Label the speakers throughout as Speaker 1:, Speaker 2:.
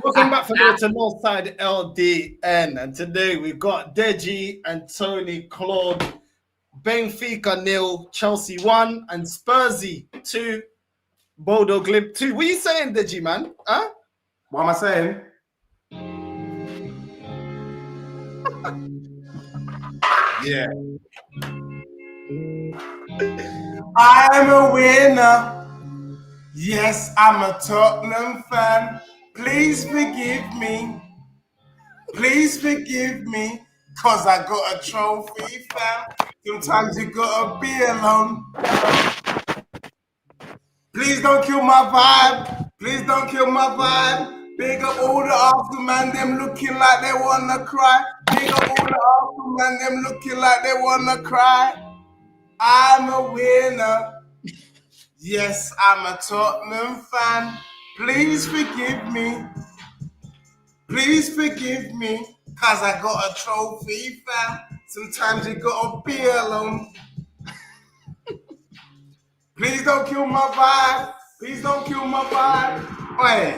Speaker 1: Welcome back for the to Northside LDN, and today we got Deji and Tony Claude. Benfica 0, Chelsea 1, and Spursy 2, Bodo Glimp 2. What are you saying, Deji, man? Huh?
Speaker 2: What am I saying? Yeah. I'm a winner. Yes, I'm a Tottenham fan. Please forgive me. Please forgive me, cause I got a trophy, fam. Sometimes you gotta be alone. Please don't kill my vibe. Please don't kill my vibe. Big up all the Arsenal man, them looking like they wanna cry. Big up all the Arsenal man, them looking like they wanna cry. I'm a winner. Yes, I'm a Tottenham fan. Please forgive me. Please forgive me, cause I got a trophy, fam. Sometimes you gotta be alone. Please don't kill my vibe. Please don't kill my vibe. Oi.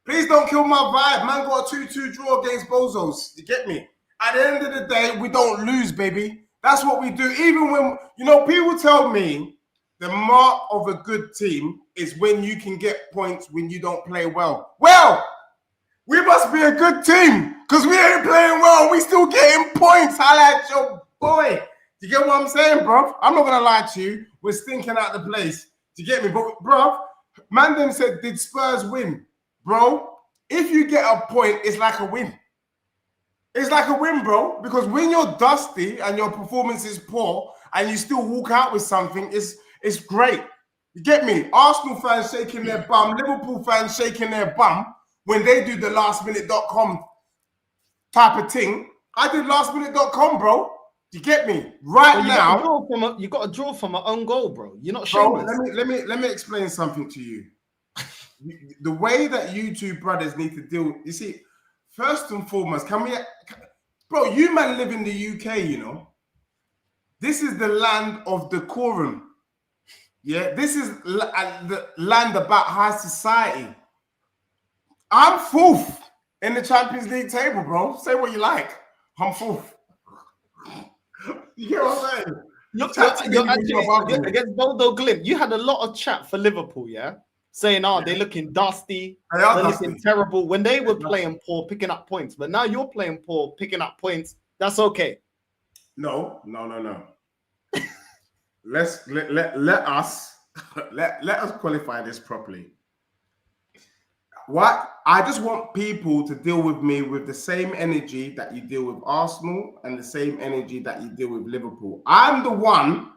Speaker 2: Please don't kill my vibe. Man got a 2-2 draw against Bozos. You get me? At the end of the day, we don't lose, baby. That's what we do. Even when, people tell me the mark of a good team is when you can get points when you don't play well. Well, we must be a good team because we ain't playing well. We still getting points. Highlight your boy. Do you get what I'm saying, bro? I'm not going to lie to you. We're stinking out the place. Do you get me? But, bro, man them said, did Spurs win? Bro, if you get a point, it's like a win. It's like a win, bro. Because when you're dusty and your performance is poor and you still walk out with something, it's great. You get me? Arsenal fans shaking their bum. Liverpool fans shaking their bum when they do the lastminute.com type of thing. I did lastminute.com, bro. You get me? Right now,
Speaker 1: you got to draw from an own goal, bro. You're not
Speaker 2: bro.
Speaker 1: shameless.
Speaker 2: Let me explain something to you. The way that you two brothers need to deal. You see, first and foremost, bro? You man live in the UK, This is the land of decorum. Yeah, this is the land about high society. I'm fourth in the Champions League table, bro. Say what you like. I'm fourth. You get what I'm saying?
Speaker 1: You're actually against Bodo Glimp. You had a lot of chat for Liverpool, yeah? Saying, they're looking dusty. They're looking terrible. When they were playing poor, picking up points. But now you're playing poor, picking up points. That's okay.
Speaker 2: No. let us qualify this properly. What I just want people to deal with me with the same energy that you deal with Arsenal and the same energy that you deal with Liverpool. I'm the one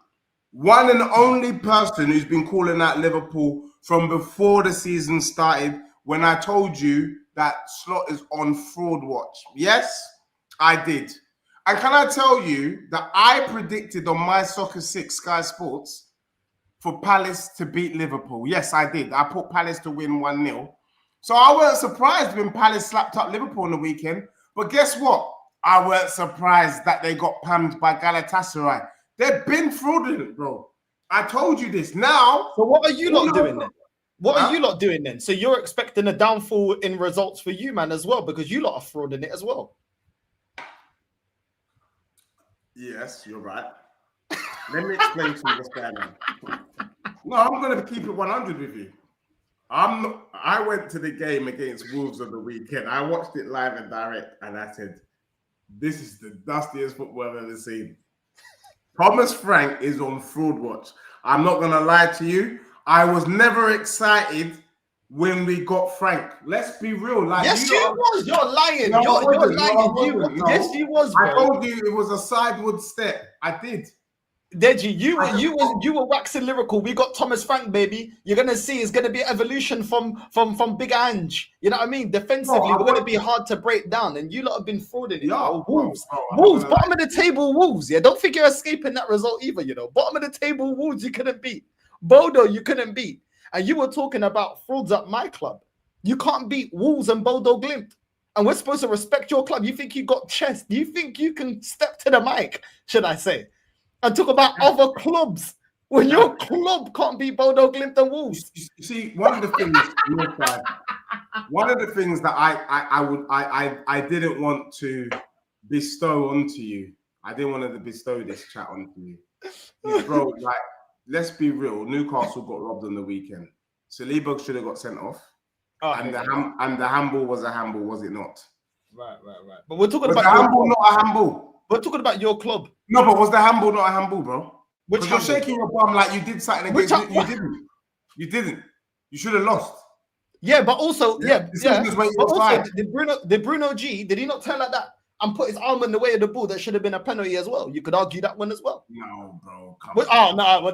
Speaker 2: and only person who's been calling out Liverpool from before the season started when I told you that Slot is on fraud watch. Yes, I did. And can I tell you that I predicted on my Soccer 6 Sky Sports for Palace to beat Liverpool? Yes, I did. I put Palace to win 1-0. So I weren't surprised when Palace slapped up Liverpool on the weekend. But guess what? I weren't surprised that they got pammed by Galatasaray. They've been fraudulent, bro. I told you this. Now...
Speaker 1: So what are you lot doing then? What are you lot doing then? So you're expecting a downfall in results for you, man, as well, because you lot are frauding it as well.
Speaker 2: Yes, you're right. Let me explain to you what's going on. No, I'm going to keep it 100 with you. I went to the game against Wolves on the weekend. I watched it live and direct, and I said, this is the dustiest football I've ever seen. Thomas Frank is on fraud watch. I'm not going to lie to you. I was never excited when we got Frank. Let's be real.
Speaker 1: Yes, you was. You're lying. You're lying. Yes, you was, bro.
Speaker 2: I told you it was a sideward step. I did.
Speaker 1: Deji, you were waxing lyrical. We got Thomas Frank, baby. You're gonna see it's gonna be evolution from Big Ange. You know what I mean? Defensively, we're gonna be hard to break down, and you lot have been frauding it. Wolves, bottom of the table, Wolves. Yeah, don't think you're escaping that result either. Bottom of the table, Wolves. You couldn't beat Bodo. You couldn't beat, and you were talking about frauds at my club. You can't beat Wolves and Bodo Glimp. And we're supposed to respect your club. You think you got chest? You think you can step to the mic? Should I say? And talk about other clubs when your club can't beat Bodo Glimp and Wolves.
Speaker 2: You see, one of the things one of the things that I didn't want to bestow onto you. I didn't want to bestow this chat onto you. Bro, like, let's be real. Newcastle got robbed on the weekend. Saliba should have got sent off. And the handball was a handball, was it not?
Speaker 1: Right. But we're talking
Speaker 2: was
Speaker 1: about
Speaker 2: the handball, not a handball.
Speaker 1: We're talking about your club.
Speaker 2: No, but was the handball not a handball, bro?
Speaker 1: Which
Speaker 2: you're shaking your bum like you did something against you. You didn't. You should have lost.
Speaker 1: Yeah, but also, yeah. But also, did Bruno G, did he not turn like that and put his arm in the way of the ball? That should have been a penalty as well. You could argue that one as well.
Speaker 2: No, bro.
Speaker 1: Well,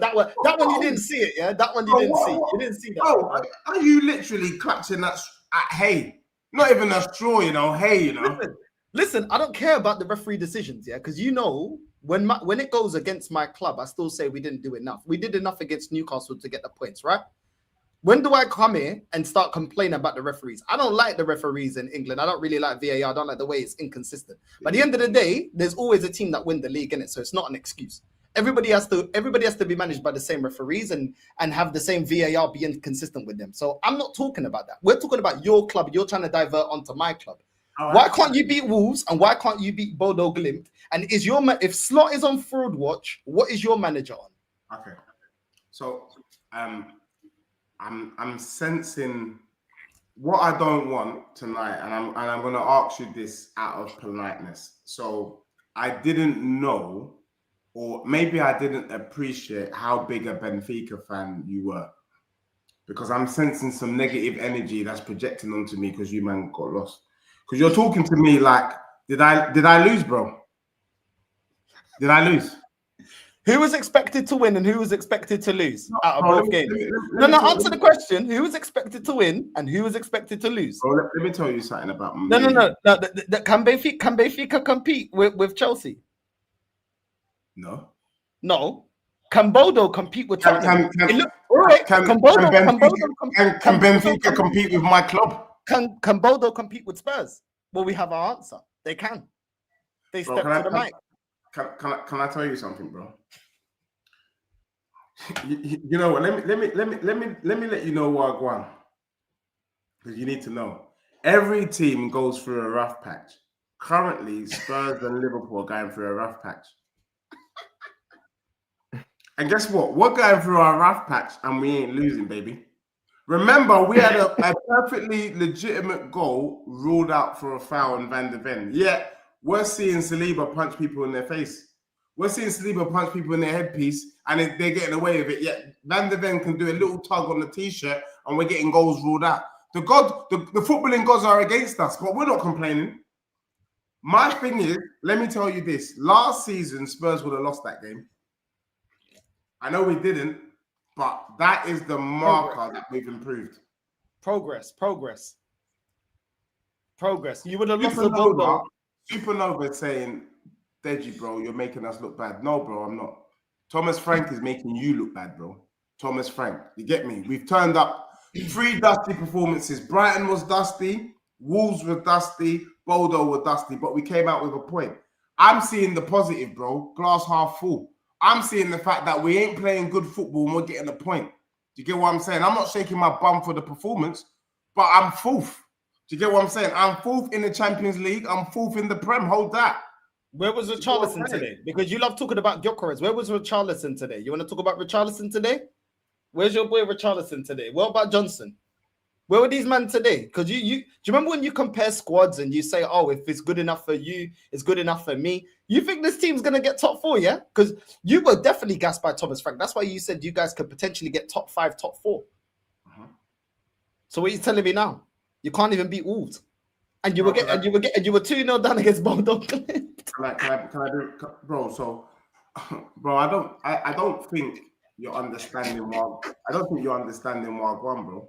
Speaker 1: that one you didn't see it, yeah? That one you didn't see. You didn't see that.
Speaker 2: Oh, are you literally clutching that hey? Not even a straw, hey,
Speaker 1: Listen, I don't care about the referee decisions, yeah? Because when it goes against my club, I still say we didn't do enough. We did enough against Newcastle to get the points, right? When do I come here and start complaining about the referees? I don't like the referees in England. I don't really like VAR. I don't like the way it's inconsistent. But at the end of the day, there's always a team that win the league, innit? So it's not an excuse. Everybody has to be managed by the same referees and have the same VAR be inconsistent with them. So I'm not talking about that. We're talking about your club. You're trying to divert onto my club. Right. Why can't you beat Wolves and why can't you beat Bodo Glimt? And if Slot is on fraud watch, what is your manager on?
Speaker 2: Okay, so I'm sensing what I don't want tonight, and I'm going to ask you this out of politeness. So I didn't know, or maybe I didn't appreciate how big a Benfica fan you were, because I'm sensing some negative energy that's projecting onto me because you man got lost. Because you're talking to me like, did I lose, bro? Did I lose?
Speaker 1: Who was expected to win and who was expected to lose out of both games? Answer the question. Who was expected to win and who was expected to lose?
Speaker 2: Bro, let me tell you something about me.
Speaker 1: No. Can Benfica compete with Chelsea?
Speaker 2: No.
Speaker 1: Can Bodo compete with Tottenham?
Speaker 2: Can Benfica compete with my club?
Speaker 1: Can Bodo compete with Spurs? Well, we have our answer. They can. They step to the mic.
Speaker 2: Can I tell you something, bro? You know what? Let me let you know what I want, because you need to know. Every team goes through a rough patch. Currently, Spurs and Liverpool are going through a rough patch. And guess what? We're going through our rough patch and we ain't losing, baby. Remember, we had a perfectly legitimate goal ruled out for a foul on Van de Ven. Yet, we're seeing Saliba punch people in their face. We're seeing Saliba punch people in their headpiece and they're getting away with it. Yet, Van de Ven can do a little tug on the t-shirt and we're getting goals ruled out. The footballing gods are against us, but we're not complaining. My thing is, let me tell you this. Last season, Spurs would have lost that game. I know we didn't, but that is the marker that we've improved.
Speaker 1: Progress. You would have lost the ball.
Speaker 2: Supernova saying, Deji, bro, you're making us look bad. No, bro, I'm not. Thomas Frank is making you look bad, bro. Thomas Frank, you get me? We've turned up 3 dusty performances. Brighton was dusty, Wolves were dusty, Bodo were dusty, but we came out with a point. I'm seeing the positive, bro. Glass half full. I'm seeing the fact that we ain't playing good football and we're getting a point. Do you get what I'm saying? I'm not shaking my bum for the performance, but I'm fourth. Do you get what I'm saying? I'm fourth in the Champions League. I'm fourth in the Prem. Hold that.
Speaker 1: Where was Richarlison today? Because you love talking about Gyökeres. Where was Richarlison today? You want to talk about Richarlison today? Where's your boy Richarlison today? What about Johnson? Where were these men today? Because do you remember when you compare squads and you say, oh, if it's good enough for you, it's good enough for me. You think this team's going to get top 4, yeah? Because you were definitely gassed by Thomas Frank. That's why you said you guys could potentially get top 5, top 4. So what are you telling me now? You can't even beat Wolves. And you were 2-0 down against Bodo.
Speaker 2: Can I do it? Bro, so bro, I don't think you're understanding what Wagwan, bro.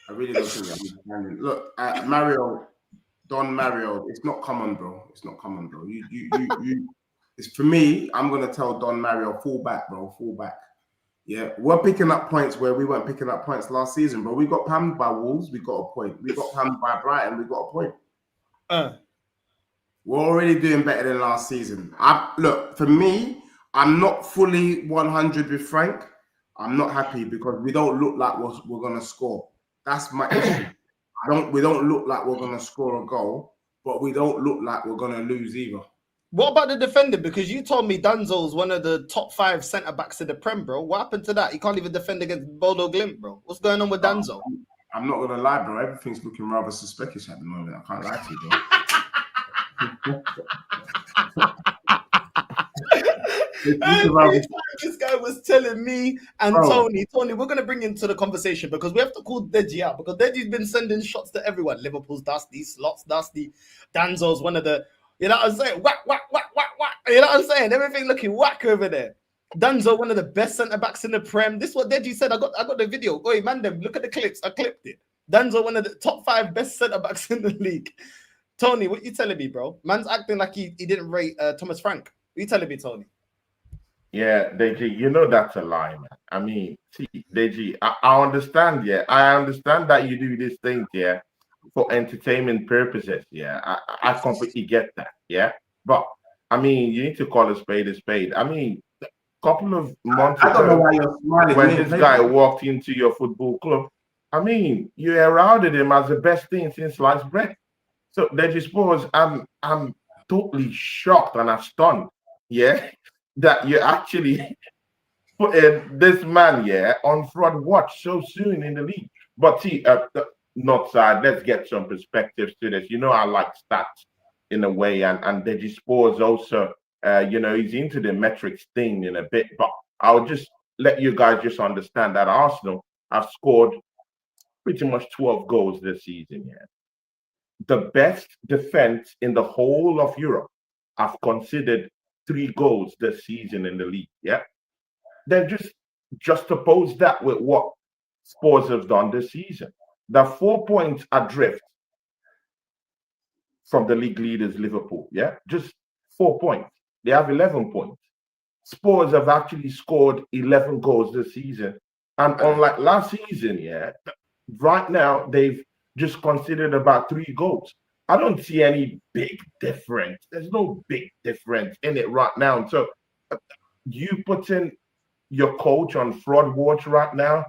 Speaker 2: I really don't think you're understanding. Look, Don Mario, it's not common, bro. It's not common, bro. It's for me, I'm gonna tell Don Mario, fall back, bro, fall back. Yeah, we're picking up points where we weren't picking up points last season, bro. We got pammed by Wolves, we got a point. We got pammed by Brighton, we got a point. We're already doing better than last season. Look, for me, I'm not fully 100 with Frank. I'm not happy because we don't look like we're gonna score. That's my issue. We don't look like we're gonna score a goal, but we don't look like we're gonna lose either.
Speaker 1: What about the defender? Because you told me Danzo's one of the top 5 centre backs in the Prem, bro. What happened to that? He can't even defend against Bodo Glimt, bro. What's going on with Danzo?
Speaker 2: I'm not gonna lie, bro. Everything's looking rather suspicious at the moment. I can't lie to you, bro.
Speaker 1: This guy was telling me and Tony, we're going to bring into the conversation because we have to call Deji out because Deji's been sending shots to everyone. Liverpool's dusty, Slots dusty, Danzo's one of the, you know what I'm saying? Whack, whack, whack, whack, whack. You know what I'm saying? Everything looking whack over there. Danzo, one of the best centre backs in the Prem. This is what Deji said. I got the video. Oi, man, them, look at the clips. I clipped it. Danzo, one of the top 5 best centre backs in the league. Tony, what you telling me, bro? Man's acting like he didn't rate Thomas Frank. What you telling me, Tony?
Speaker 3: Yeah, Deji, you know that's a lie, man. I mean, see, Deji, I understand, yeah. I understand that you do these things, yeah, for entertainment purposes, yeah. I completely get that, yeah. But, I mean, you need to call a spade a spade. I mean, a couple of months ago, when this guy walked into your football club, I mean, you heralded him as the best thing since sliced bread. So, Deji Spurs, I'm totally shocked and astonished, yeah, that you actually put this man, yeah, on fraud watch so soon in the league. But see, not sad. Let's get some perspectives to this. You know, I like stats in a way, and Deji Spurs also, you know, he's into the metrics thing in a bit. But I'll just let you guys just understand that Arsenal have scored pretty much 12 goals this season. Yeah, the best defense in the whole of Europe have considered 3 goals this season in the league. Yeah, then just oppose that with what Spurs have done this season. They're 4 points adrift from the league leaders, Liverpool. Yeah, just 4 points. They have 11 points. Spurs have actually scored 11 goals this season, and unlike last season, yeah, right now they've just considered about 3 goals. I don't see any big difference. There's no big difference in it right now. So you putting your coach on fraud watch right now,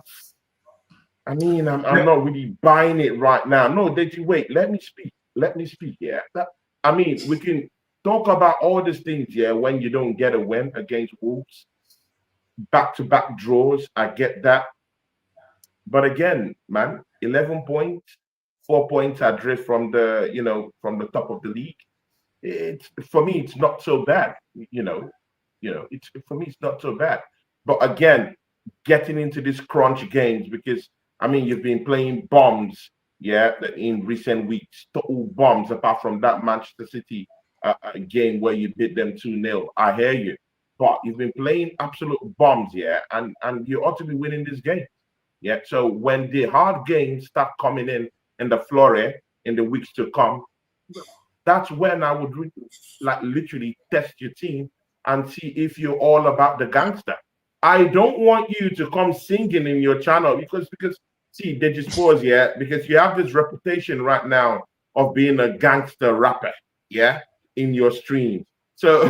Speaker 3: I mean, I'm not really buying it right now. No, Deji, wait, let me speak. Let me speak, yeah. I mean, we can talk about all these things, yeah, when you don't get a win against Wolves. Back-to-back draws, I get that. But again, man, 11 points, 4 points adrift from the, you know, from the top of the league. It's, for me, it's not so bad, you know, it's, for me, it's not so bad. But again, getting into these crunch games, because I mean, you've been playing bombs, yeah, in recent weeks, total bombs, apart from that Manchester City game where you beat them 2-0. I hear you. But you've been playing absolute bombs, yeah, and you ought to be winning this game. Yeah. So when the hard games start coming in the flurry in the weeks to come, that's when I would like literally test your team and see if you're all about the gangster. I don't want you to come singing in your channel because see, they just pause, yeah, because you have this reputation right now of being a gangster rapper, yeah, in your streams. So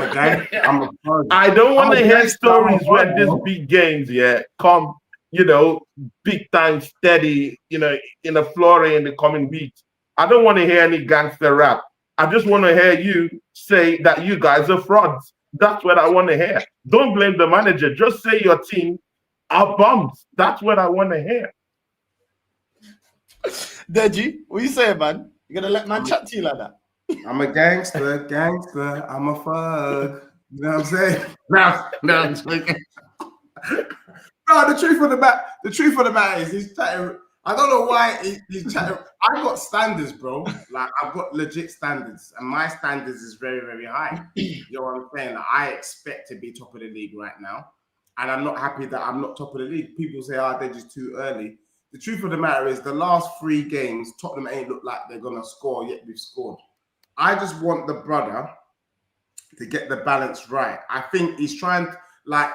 Speaker 3: I don't want to hear stories where these big games, yeah, come, you know, big time steady, you know, in a flurry in the coming weeks. I don't want to hear any gangster rap. I just want to hear you say that you guys are frauds. That's what I want to hear. Don't blame the manager. Just say your team are bums. That's what I want to hear.
Speaker 1: Deji, what you saying, man? You gonna let man chat to you like that?
Speaker 2: I'm a gangster. I'm a fuck. You know what I'm saying? No, I'm joking. No, the truth of the matter is he's chatting. I don't know why he's chatting. I got standards, bro. Like I've got legit standards, and my standards is very, very high. You know what I'm saying? Like, I expect to be top of the league right now, and I'm not happy that I'm not top of the league. People say, "Oh, they're just too early." The truth of the matter is, the last 3 games, Tottenham ain't looked like they're gonna score, yet we've scored. I just want the brother to get the balance right. I think he's trying to, like,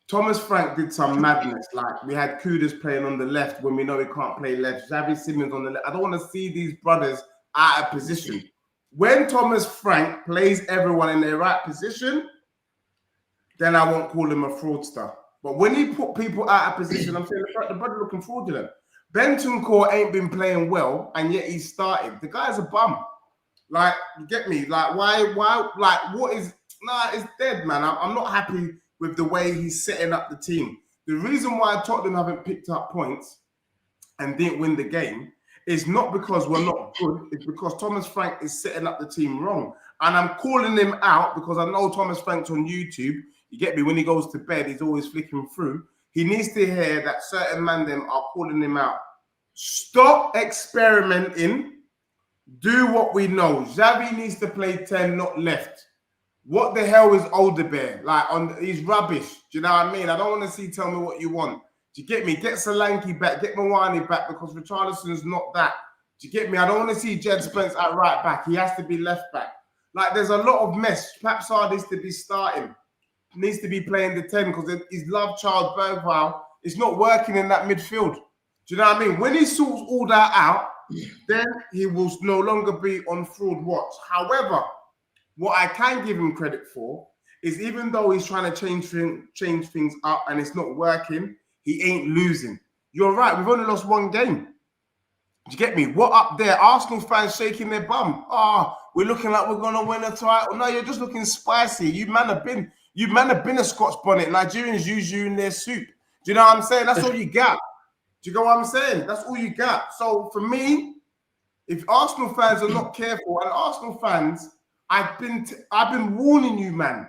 Speaker 2: Thomas Frank did some madness. Like, we had Kudus playing on the left when we know he can't play left. Xavi Simons on the left. I don't want to see these brothers out of position. When Thomas Frank plays everyone in their right position, then I won't call him a fraudster. But when he put people out of position, I'm saying the brother looking fraudulent. Bentancur ain't been playing well, and yet he's starting. The guy's a bum. Like, you get me? Like, why, like, what is, nah, it's dead, man. I'm not happy with the way he's setting up the team. The reason why Tottenham haven't picked up points and didn't win the game is not because we're not good, it's because Thomas Frank is setting up the team wrong. And I'm calling him out because I know Thomas Frank's on YouTube. You get me? When he goes to bed, he's always flicking through. He needs to hear that certain man them are calling him out. Stop experimenting. Do what we know. Xavi needs to play 10, not left. What the hell is Alderweireld? Like, he's rubbish. Do you know what I mean? I don't want to see tell me what you want. Do you get me? Get Solanke back. Get Mawani back because Richarlison's not that. Do you get me? I don't want to see Jed Spence at right back. He has to be left back. Like, there's a lot of mess. Perhaps needs to be starting. Needs to be playing the 10 because his love child, Bergwijn, is not working in that midfield. Do you know what I mean? When he sorts all that out, then he will no longer be on fraud watch. However, what I can give him credit for is even though he's trying to change things up and it's not working, he ain't losing. You're right. We've only lost one game. Do you get me? What up there? Arsenal fans shaking their bum. We're looking like we're going to win a title. No, you're just looking spicy. You man have been a Scotch bonnet. Nigerians use you in their soup. Do you know what I'm saying? That's all you got. Do you get what I'm saying? That's all you got. So for me, if Arsenal fans are not careful, and Arsenal fans, I've been warning you, man.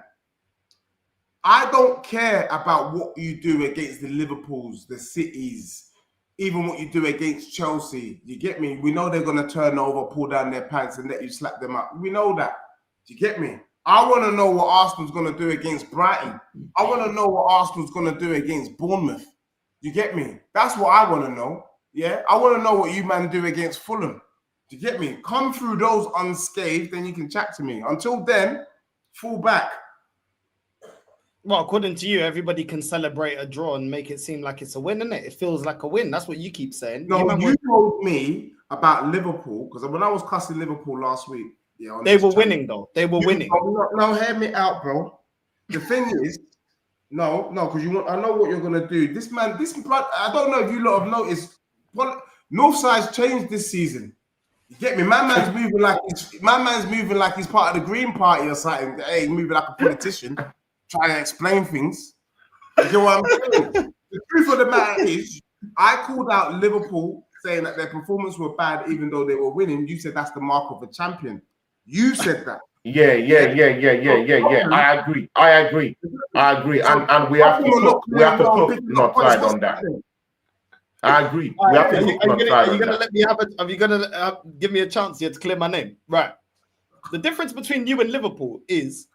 Speaker 2: I don't care about what you do against the Liverpools, the Cities, even what you do against Chelsea. You get me? We know they're going to turn over, pull down their pants, and let you slap them up. We know that. Do you get me? I want to know what Arsenal's going to do against Brighton. I want to know what Arsenal's going to do against Bournemouth. You get me? That's what I want to know. Yeah? I want to know what you man do against Fulham. Do you get me? Come through those unscathed, then you can chat to me. Until then, fall back.
Speaker 1: Well, according to you, everybody can celebrate a draw and make it seem like it's a win, isn't it? It feels like a win. That's what you keep saying.
Speaker 2: No, you told me about Liverpool, because when I was cussing Liverpool last week,
Speaker 1: they were winning, though. They were winning.
Speaker 2: No, hear me out, bro. The thing is, no, because I know what you're gonna do. This man, I don't know if you lot have noticed. Northside's changed this season. You get me? My man's moving like he's part of the Green Party or something. Hey, moving like a politician, trying to explain things. You get what I'm saying? The truth of the matter is, I called out Liverpool saying that their performance were bad, even though they were winning. You said that's the mark of a champion. You said that.
Speaker 3: Yeah. I agree. And we have to put not side on that. I agree. We have to put not side on that.
Speaker 1: Are you gonna give me a chance here to clear my name? Right. The difference between you and Liverpool is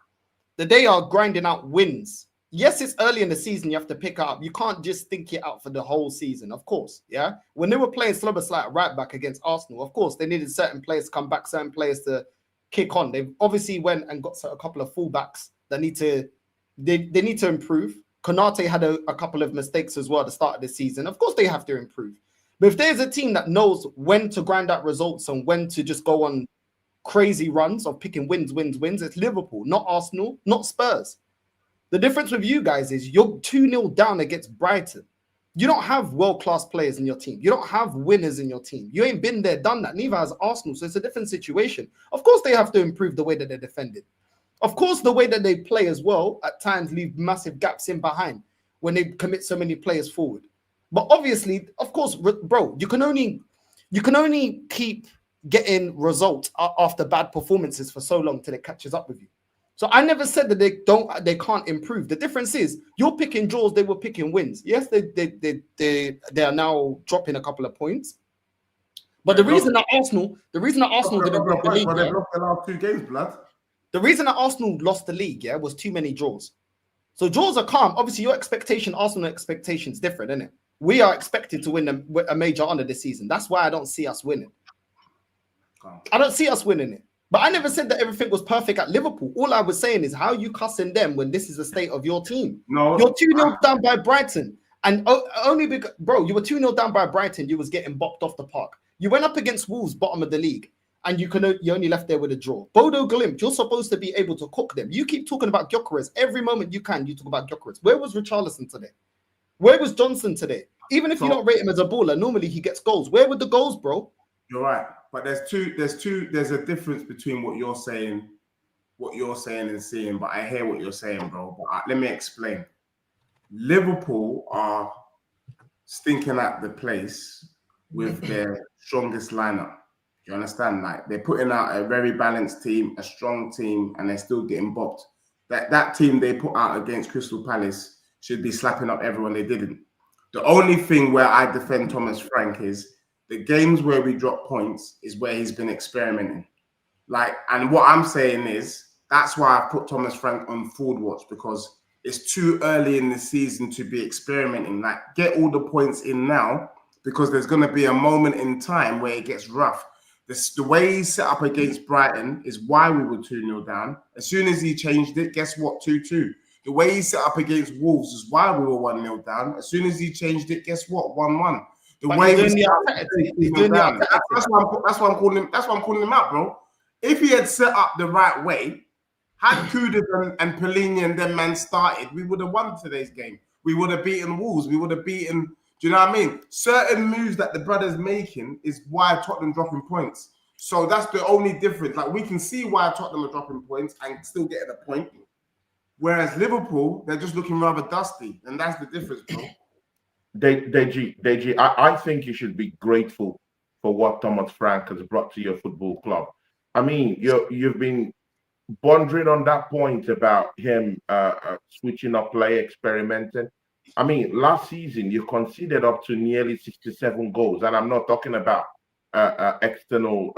Speaker 1: that they are grinding out wins. Yes, it's early in the season. You have to pick up. You can't just think it out for the whole season, of course. Yeah. When they were playing Slobosly right back against Arsenal, of course, they needed certain players to come back, certain players to kick on. They've obviously went and got a couple of fullbacks that need to improve. Konate had a couple of mistakes as well at the start of the season. Of course, they have to improve. But if there's a team that knows when to grind out results and when to just go on crazy runs of picking wins, it's Liverpool, not Arsenal, not Spurs. The difference with you guys is you're 2-0 down against Brighton. You don't have world-class players in your team. You don't have winners in your team. You ain't been there, done that. Neither has Arsenal, so it's a different situation. Of course, they have to improve the way that they're defended. Of course, the way that they play as well, at times leave massive gaps in behind when they commit so many players forward. But obviously, of course, bro, you can only keep getting results after bad performances for so long till it catches up with you. So I never said that they can't improve. The difference is you're picking draws, they were picking wins. Yes, they are now dropping a couple of points. But the reason that Arsenal didn't win the league,
Speaker 2: they've lost the last 2 games, blood.
Speaker 1: The reason that Arsenal lost the league, was too many draws. So draws are calm. Obviously, your expectation, Arsenal expectation is different, isn't it? We are expected to win a major honour this season. That's why I don't see us winning. I don't see us winning it. But I never said that everything was perfect at Liverpool. All I was saying is how you cussing them when this is the state of your team.
Speaker 2: No,
Speaker 1: you're 2-0 down by Brighton. And only because, bro, you were 2-0 down by Brighton. You was getting bopped off the park. You went up against Wolves, bottom of the league. And you only left there with a draw. Bodo Glimt, you're supposed to be able to cook them. You keep talking about Gyökeres. Every moment you can, you talk about Gyökeres. Where was Richarlison today? Where was Johnson today? Even if you don't rate him as a baller, normally he gets goals. Where were the goals, bro?
Speaker 2: You're right, but there's a difference between what you're saying and seeing. But I hear what you're saying, bro. But let me explain. Liverpool are stinking at the place with their strongest lineup. You understand? Like, they're putting out a very balanced team, a strong team, and they're still getting bopped. That team they put out against Crystal Palace should be slapping up everyone. They didn't. The only thing where I defend Thomas Frank is the games where we drop points is where he's been experimenting. Like, and what I'm saying is that's why I put Thomas Frank on forward watch, because it's too early in the season to be experimenting. Like, get all the points in now, because there's going to be a moment in time where it gets rough. The way he set up against Brighton is why we were 2-0 down. As soon as he changed it, guess what? 2-2. The way he set up against Wolves is why we were 1-0 down. As soon as he changed it, guess what? 1-1. The
Speaker 1: But
Speaker 2: way
Speaker 1: he's
Speaker 2: he
Speaker 1: doing the
Speaker 2: down.
Speaker 1: Arteta.
Speaker 2: That's why I'm calling him. That's why I'm calling him out, bro. If he had set up the right way, had Kudus and Pellegrini and them man started, we would have won today's game. We would have beaten Wolves. We would have beaten. Do you know what I mean? Certain moves that the brothers making is why Tottenham dropping points. So that's the only difference. Like, we can see why Tottenham are dropping points and still getting a point. Whereas Liverpool, they're just looking rather dusty. And that's the difference, bro.
Speaker 3: Deji, I think you should be grateful for what Thomas Frank has brought to your football club. I mean, you've been pondering on that point about him switching up play, experimenting. I mean, last season, you conceded up to nearly 67 goals. And I'm not talking about external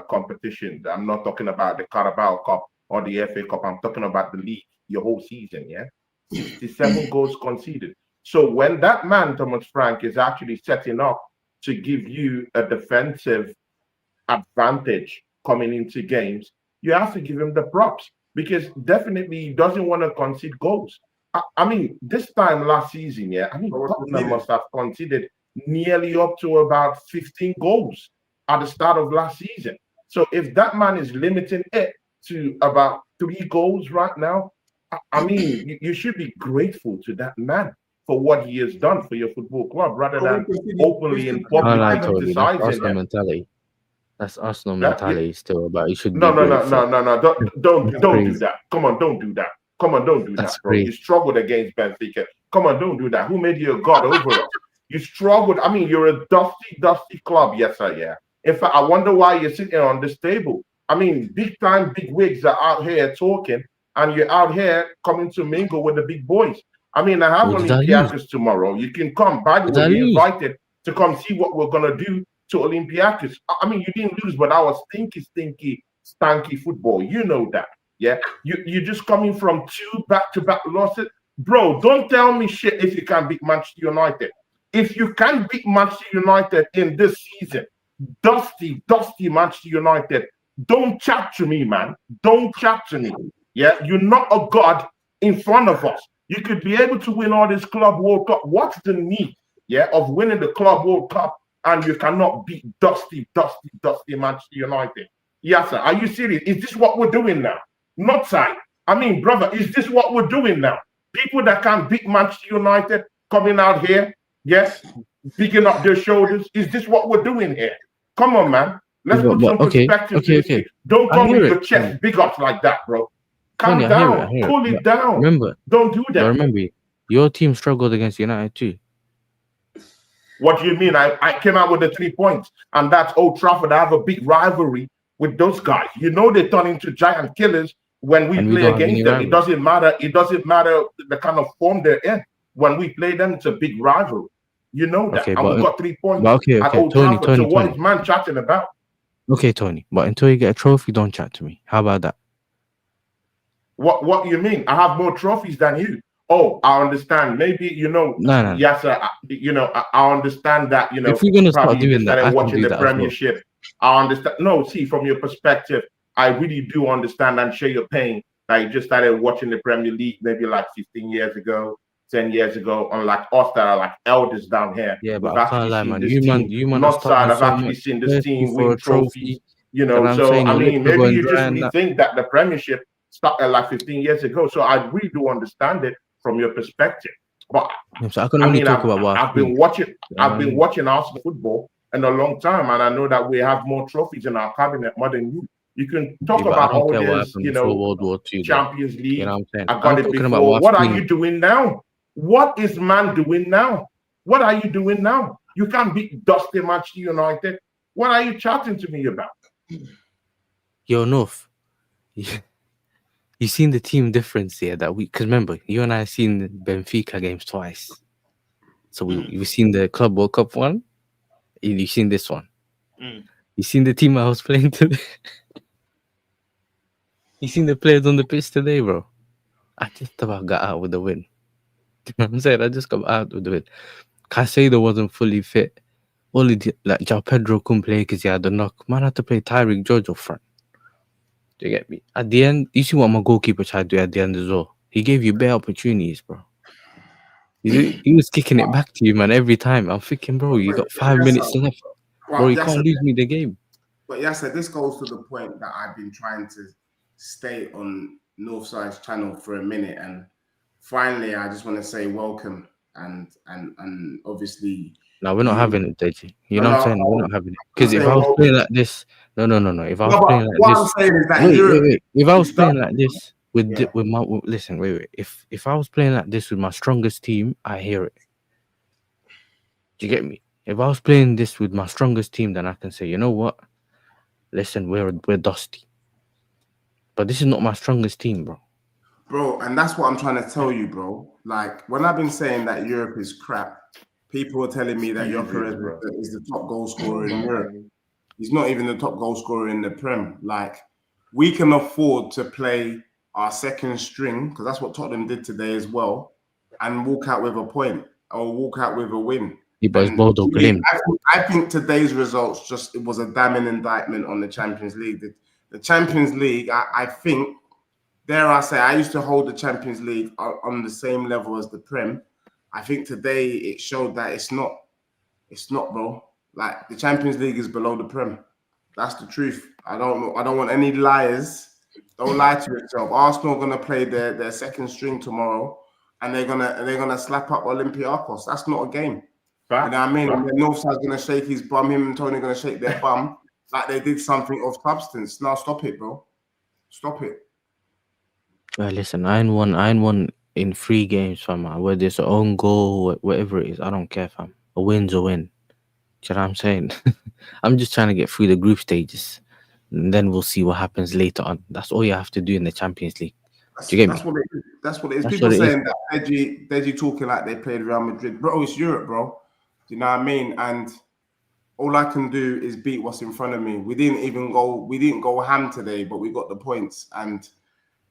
Speaker 3: competitions. I'm not talking about the Carabao Cup or the FA Cup. I'm talking about the league, your whole season, yeah? 67 goals conceded. So when that man, Thomas Frank, is actually setting up to give you a defensive advantage coming into games, you have to give him the props, because definitely he doesn't want to concede goals. I mean, this time last season, yeah, I mean, Tottenham must have conceded nearly up to about 15 goals at the start of last season. So if that man is limiting it to about 3 goals right now, I mean, you should be grateful to that man for what he has done for your football club, rather than openly in public criticizing
Speaker 4: mentality. That's Arsenal mentality still, about you should be
Speaker 3: no. Don't
Speaker 4: crazy.
Speaker 3: do that. Come on, don't do that. Come on, don't do
Speaker 4: That's
Speaker 3: that, bro.
Speaker 4: crazy.
Speaker 3: You struggled against Benfica. Come on, don't do that. Who made you a god over us? You struggled. I mean, you're a dusty club. Yes, sir, yeah. In fact, I wonder why you're sitting on this table. I mean, big wigs are out here talking, and you're out here coming to mingle with the big boys. I mean, I have Olympiacos tomorrow. You can come. By the way, you're invited to come see what we're going to do to Olympiacos. I mean, you didn't lose, but our stinky, stanky football. You know that. Yeah, you're just coming from 2 back-to-back losses. Bro, don't tell me shit if you can't beat Manchester United. If you can't beat Manchester United in this season, dusty Manchester United, don't chat to me, man. Don't chat to me. Yeah, you're not a god in front of us. You could be able to win all this Club World Cup. What's the need, yeah, of winning the Club World Cup and you cannot beat dusty Manchester United? Yes, sir. Are you serious? Is this what we're doing now? Not side. I mean, brother, is this what we're doing now? People that can't beat Manchester United coming out here, yes, picking up their shoulders. Is this what we're doing here? Come on, man. Let's put some perspective.
Speaker 4: Okay.
Speaker 3: Don't come with your chest big ups like that, bro. Calm down. Cool it down.
Speaker 4: Remember,
Speaker 3: don't do that.
Speaker 4: Remember, your team struggled against United too.
Speaker 3: What do you mean? I came out with the 3 points, and that's Old Trafford. I have a big rivalry with those guys. You know, they turn into giant killers when we play against them. It doesn't matter. It doesn't matter the kind of form they're in. When we play them, it's a big rivalry. You know that.
Speaker 4: Okay,
Speaker 3: and we got 3 points
Speaker 4: at
Speaker 3: Old Trafford. So what is man chatting about?
Speaker 4: Okay, Tony. But until you get a trophy, don't chat to me. How about that?
Speaker 3: What do you mean? I have more trophies than you. Oh, I understand. Maybe, you know,
Speaker 4: no.
Speaker 3: Yes, sir. You know, I understand that, you know,
Speaker 4: if you're going to start doing that, I
Speaker 3: watching
Speaker 4: do
Speaker 3: the
Speaker 4: that
Speaker 3: Premiership. Well. I understand. No, see, from your perspective, I really do understand and share your pain. I just started watching the Premier League maybe like 15 years ago, 10 years ago, unlike us that are like elders down here.
Speaker 4: Yeah, but I can't lie, man. You man,
Speaker 3: not side. I've actually seen this team win trophies. You know, so I mean, maybe you just really think that the Premiership started like 15 years ago. So I really do understand it from your perspective. But
Speaker 4: So I can only talk about what
Speaker 3: I've been watching. I've been watching Arsenal football in a long time, and I know that we have more trophies in our cabinet more than you. You can talk
Speaker 4: but I
Speaker 3: about
Speaker 4: don't
Speaker 3: all
Speaker 4: care what
Speaker 3: this,
Speaker 4: happened before World War II.
Speaker 3: Champions
Speaker 4: You
Speaker 3: League.
Speaker 4: know what I'm saying?
Speaker 3: I got
Speaker 4: I'm
Speaker 3: it
Speaker 4: talking
Speaker 3: before.
Speaker 4: about
Speaker 3: What are you doing now? What is man doing now? What are you doing now? You can't beat Dusty Manchester United. What are you chatting to me about?
Speaker 4: Yo, North. You seen the team difference here that we? Because remember, you and I seen the Benfica games twice. So we've seen the Club World Cup one. And you've seen this one. You seen the team I was playing today. You seen the players on the pitch today, bro. I just about got out with the win. You know what I'm saying? I just got out with the win. Caicedo wasn't fully fit. Only like João Pedro couldn't play because he had a knock. Man had to play Tyreek George up front. Do you get me? At the end, you see what my goalkeeper tried to do at the end as well. He gave you bare opportunities, bro. He was kicking it back to you, man, every time. I'm thinking, bro, you got 5 minutes left. Bro, you can't lose me the game.
Speaker 2: But Yasser, this goes to the point that I've been trying to stay on Northside's channel for a minute, and finally, I just want to say welcome and obviously.
Speaker 4: No, we're not having it, Deji. You know what I'm saying? We're not having it. Because if I was playing like this, no. If I was playing like
Speaker 2: what
Speaker 4: this,
Speaker 2: I'm saying is that
Speaker 4: wait. If I was playing like this with my listen, wait. If I was playing like this with my strongest team, I hear it. Do you get me? If I was playing this with my strongest team, then I can say, you know what? Listen, we're dusty. But this is not my strongest team, bro.
Speaker 2: Bro, and that's what I'm trying to tell you, bro. Like, when I've been saying that Europe is crap, people are telling me that Gyökeres is the top goal scorer in Europe. He's not even the top goal scorer in the Prem. Like, we can afford to play our second string, because that's what Tottenham did today as well, and walk out with a point or walk out with a win.
Speaker 4: Bodo
Speaker 2: I think today's results it was a damning indictment on the Champions League. The Champions League, I think, dare I say, I used to hold the Champions League on the same level as the Prem. I think today it showed that it's not, bro. Like, the Champions League is below the Prem. That's the truth. I don't want any liars. Don't lie to yourself. Arsenal are gonna play their second string tomorrow, and they're gonna slap up Olympiacos. That's not a game. You know what I mean? And the Northside's gonna shake his bum. Him and Tony are gonna shake their bum like they did something of substance. Now stop it, bro. Stop it.
Speaker 4: Well, listen, I ain't won in 3 games, fam. Whether it's an own goal, whatever it is, I don't care, fam. A win's a win. Do you know what I'm saying? I'm just trying to get through the group stages, and then we'll see what happens later on. That's all you have to do in the Champions League. Do you get me?
Speaker 2: That's what it is. People saying that Deji talking like they played Real Madrid. Bro, it's Europe, bro. Do you know what I mean? And all I can do is beat what's in front of me. We didn't go ham today, but we got the points. And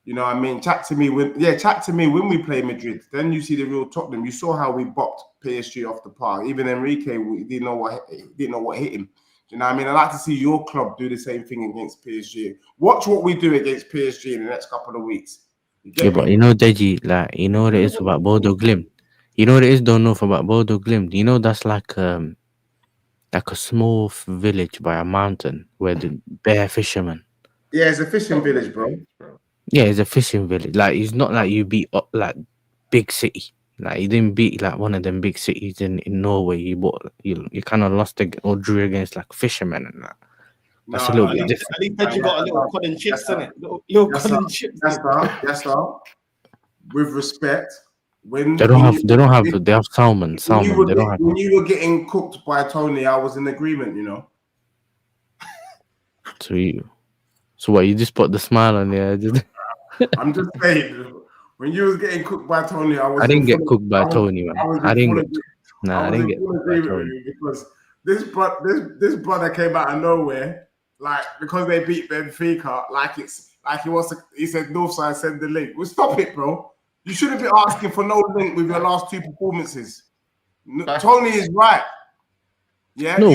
Speaker 2: you know what I mean? Chat to me when we play Madrid. Then you see the real Tottenham. You saw how we bopped PSG off the park. Even Enrique, we didn't know what hit him. Do you know what I mean? I'd like to see your club do the same thing against PSG. Watch what we do against PSG in the next couple of weeks.
Speaker 4: But you know, Deji, like, you know what it is about Bodo Glimt? You know what it is, don't know about Bodo Glimt? You know that's like a small village by a mountain where the bare fishermen.
Speaker 2: Yeah, it's a fishing village, bro.
Speaker 4: Yeah, it's a fishing village. Like, it's not like you beat like big city. Like, you didn't beat like one of them big cities in Norway. You kind of lost or drew against like fishermen and that. That's a little bit different.
Speaker 1: At least you got a little cod and chips in it. Little cod and chips.
Speaker 2: Yes, sir. With respect,
Speaker 4: they have salmon.
Speaker 2: When you were getting cooked by Tony, I was in agreement, you know.
Speaker 4: So what? You just put the smile on there.
Speaker 2: I'm just saying. When you was getting cooked by Tony,
Speaker 4: I didn't get cooked by Tony, man. I didn't get cooked by Tony.
Speaker 2: Because this brother came out of nowhere, like, because they beat Benfica, he said Northside send the link. Well, stop it, bro. You shouldn't be asking for no link with your last 2 performances. Tony is right. Yeah,
Speaker 4: no,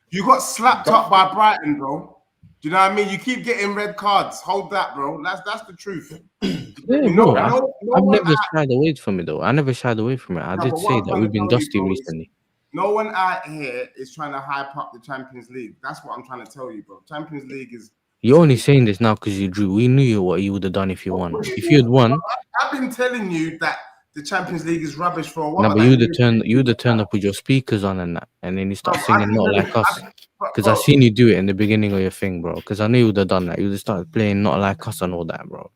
Speaker 2: you got slapped up by Brighton, bro. Do you know what I mean? You keep getting red cards. Hold that, bro. That's the truth.
Speaker 4: Yeah, bro. I've never shied away from it, though. I never shied away from it. I did say that we've been dusty recently.
Speaker 2: No one out here is trying to hype up the Champions League. That's what I'm trying to tell you, bro. Champions League is...
Speaker 4: You're only saying this now because you drew. We knew what you would have done if you won. If you had won...
Speaker 2: I've been telling you that the Champions League is rubbish for a while.
Speaker 4: No, but you turn up with your speakers on and that, and then you start singing Not Like Us. Because I seen you do it in the beginning of your thing, bro. Because I knew you would have done that. You would have started playing Not Like Us and all that, bro.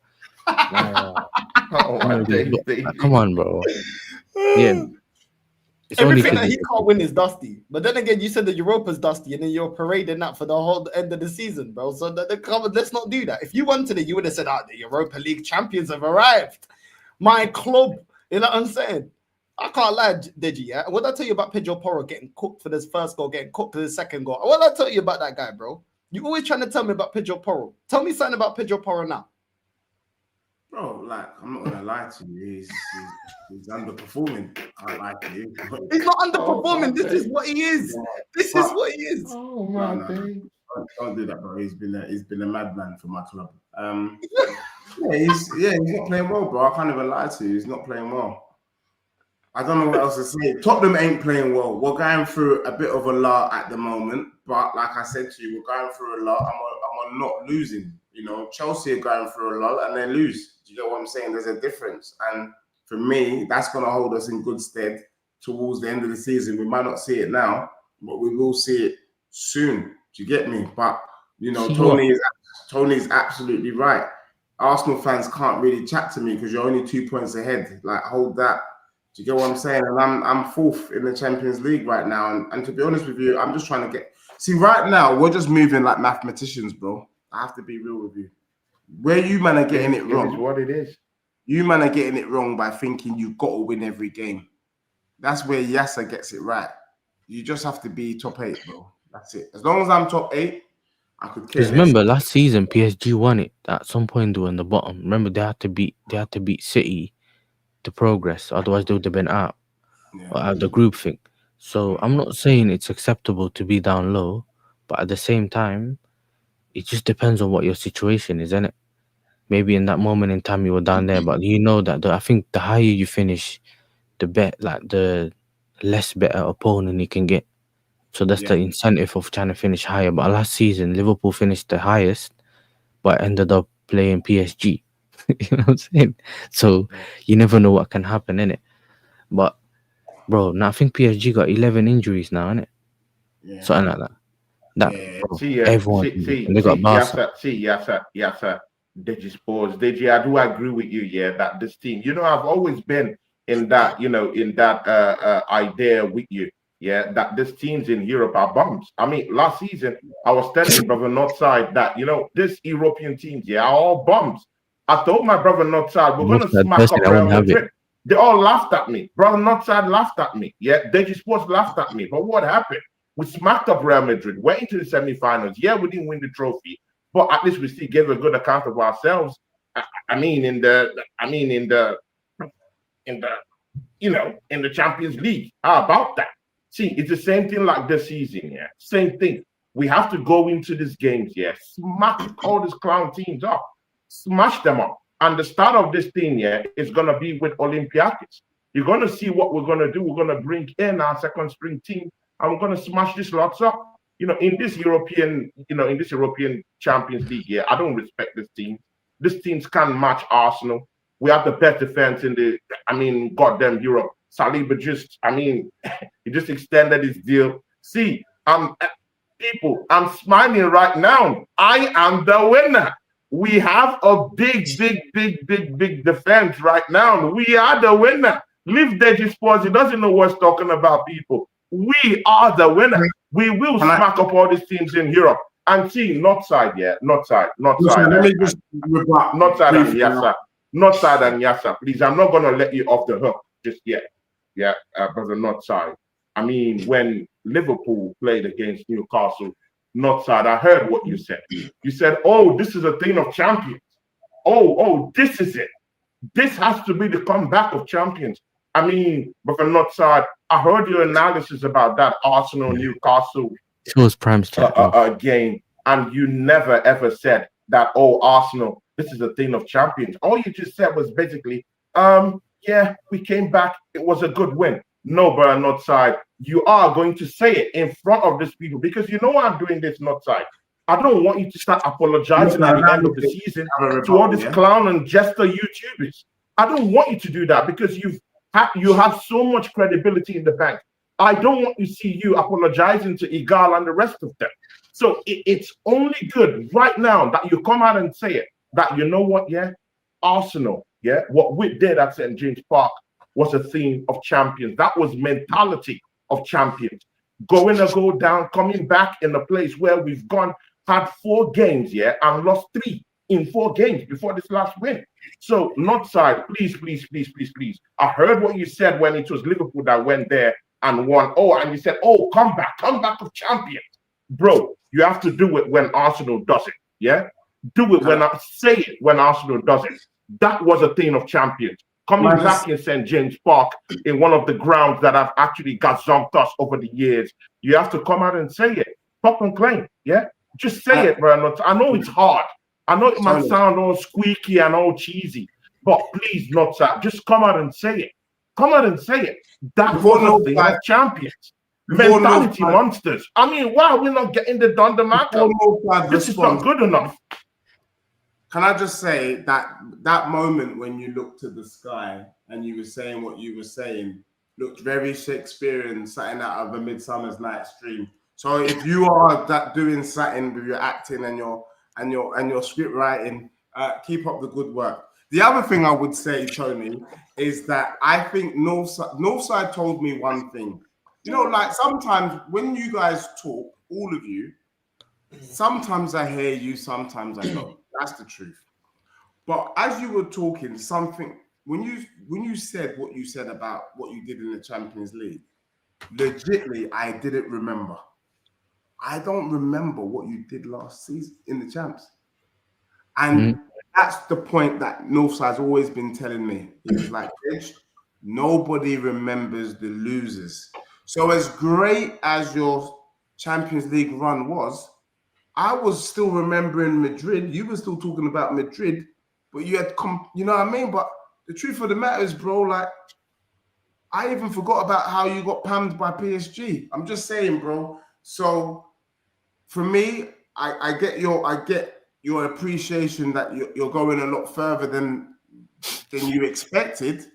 Speaker 4: Come on, bro. Yeah. It's
Speaker 1: Everything that he can't win is dusty. But then again, you said the Europa's dusty, and then you're parading that for the whole end of the season, bro. So let's not do that. If you wanted it, you would have said, the Europa League champions have arrived. My club. You know what I'm saying? I can't lie, Deji, yeah? What did I tell you about Pedro Porro getting cooked for this first goal, getting cooked for the second goal? What did I tell you about that guy, bro? You always trying to tell me about Pedro Porro. Tell me something about Pedro Porro now.
Speaker 2: Bro, like, I'm not going to lie to you. He's underperforming. I can't lie to you.
Speaker 1: He's not underperforming. This is what he is. This is what he is.
Speaker 3: Oh, my God.
Speaker 2: Don't do that, bro. He's been a madman for my club. He's not playing well, bro. I can't even lie to you. He's not playing well. I don't know what else to say. Tottenham ain't playing well. We're going through a bit of a lull at the moment, but like I said to you, we're going through a lull. I'm not losing. You know, Chelsea are going through a lull and they lose. Do you know what I'm saying? There's a difference, and for me, that's going to hold us in good stead towards the end of the season. We might not see it now, but we will see it soon. Do you get me? But you know, Tony's absolutely right. Arsenal fans can't really chat to me because you're only 2 points ahead. Like, hold that. Do you get what I'm saying? And I'm fourth in the Champions League right now. And to be honest with you, I'm just trying to right now, we're just moving like mathematicians, bro. I have to be real with you. Where you man are getting it wrong.
Speaker 3: It is what it is.
Speaker 2: You man are getting it wrong by thinking you've got to win every game. That's where Yasser gets it right. You just have to be top 8, bro. That's it. As long as I'm top 8, I could care.
Speaker 4: Because remember last season PSG won it at some point in the bottom. Remember they had to beat City to progress, otherwise they would have been out of the group thing. So I'm not saying it's acceptable to be down low, but at the same time, it just depends on what your situation is, isn't it? Maybe in that moment in time you were down there, but you know that I think the higher you finish, the less better opponent you can get. So that's the incentive of trying to finish higher. But last season, Liverpool finished the highest, but ended up playing PSG. You know what I'm saying? So you never know what can happen, innit? But bro, now I think PSG got 11 injuries now, innit? Yeah. Something like that. Bro, everyone. They got Barca.
Speaker 3: Deji Spurs. Deji, I do agree with you, that this team, I've always been in that, idea with you, that these teams in Europe are bums. I mean, last season, I was telling brother Northside that, these European teams, are all bums. I told my brother Northside, we're going to smack up Real Madrid. They all laughed at me. Brother Northside laughed at me. Deji Sports laughed at me. But what happened? We smacked up Real Madrid, went into the semi-finals. We didn't win the trophy, but at least we still gave a good account of ourselves. In the Champions League. How about that? See, it's the same thing like this season, Same thing. We have to go into these games, smack all these clown teams up, smash them up. And the start of this thing, is going to be with Olympiacos. You're going to see what we're going to do. We're going to bring in our second string team, and we're going to smash these lots up. In this European Champions League, I don't respect this team. These teams can't match Arsenal. We have the best defense in goddamn Europe. Saliba he just extended his deal. See, people, I'm smiling right now. I am the winner. We have a big defense right now. We are the winner. Leave Deji Sports. He doesn't know what's talking about, people. We are the winner. We will smack up all these teams in Europe. And see, Northside and Yasser. Please, I'm not going to let you off the hook just yet. Brother Northside. When Liverpool played against Newcastle, Northside, I heard what you said. You said, oh, this is a thing of champions. Oh, this is it. This has to be the comeback of champions. Brother Northside, I heard your analysis about that Arsenal, Newcastle game, and you never ever said that, oh, Arsenal, this is a thing of champions. All you just said was basically, we came back. It was a good win. No, brother Northside, you are going to say it in front of these people because you know why I'm doing this, Northside. I don't want you to start apologizing at the end of the season to all these clown and jester YouTubers. I don't want you to do that because You have so much credibility in the bank. I don't want to see you apologizing to Igal and the rest of them. So it's only good right now that you come out and say it, that you know what, yeah, Arsenal, yeah, what we did at St. James Park was a theme of champions. That was mentality of champions. Going to go down, coming back in a place where we've had 4 games, yeah, and lost 3 in 4 games before this last win. So, North side, please. I heard what you said when it was Liverpool that went there and won. Oh, and you said, oh, come back of champions. Bro, you have to do it when Arsenal does it, yeah? Do it when I say it when Arsenal does it. That was a thing of champions. Coming back in St. James Park, in one of the grounds that have actually gazumped us over the years, you have to come out and say it. Pop and claim, yeah? Just say it, bro. I know it's hard. I know it might sound all squeaky and all cheesy, but please, not that. Just come out and say it. Come out and say it. That was a thing of champions. Mentality monsters. I mean, why are we not getting the Dundee? This is not good enough.
Speaker 2: Can I just say that moment when you looked to the sky and you were saying what you were saying looked very Shakespearean, something out of a Midsummer's Night's Dream. So if you are doing something with your acting and your script writing, keep up the good work. The other thing I would say, Tony, is that I think Northside told me one thing. You know, like sometimes when you guys talk, all of you, sometimes I hear you, sometimes I don't. That's the truth. But as you were talking, something when you said what you said about what you did in the Champions League, legitimately, I didn't remember. I don't remember what you did last season in the Champs. And that's the point that Northside's always been telling me. He was like, nobody remembers the losers. So as great as your Champions League run was, I was still remembering Madrid. You were still talking about Madrid, but you had you know what I mean? But the truth of the matter is, bro, like, I even forgot about how you got pammed by PSG. I'm just saying, bro. So for me, I get your appreciation that you're going a lot further than you expected.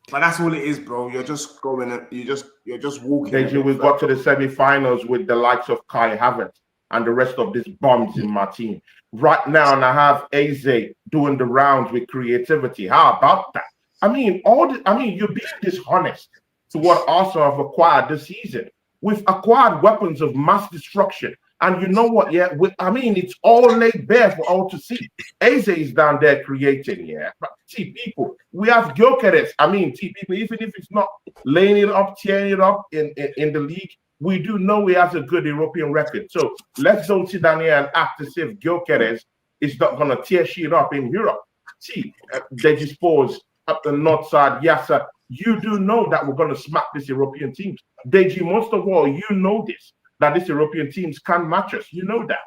Speaker 2: But that's all it is, bro. You're just going. You're just walking.
Speaker 3: Deji, we got to the semi-finals with the likes of Kai Havertz and the rest of these bums in my team. Right now, and I have Eze doing the rounds with creativity. How about that? I mean, you're being dishonest to what Arsenal have acquired this season. We've acquired weapons of mass destruction. And you know what, yeah? It's all laid bare for all to see. Eze is down there creating, yeah. But see, people, we have Gyökeres. People, even if it's not laying it up, tearing it up in the league, we do know he has a good European record. So let's don't sit down here and act as if Gyökeres is not going to tear shit up in Europe. See, they just pause up the north side. Yes, sir. You do know that we're going to smack these European teams. Deji, most of all, you know this, that these European teams can't match us. You know that.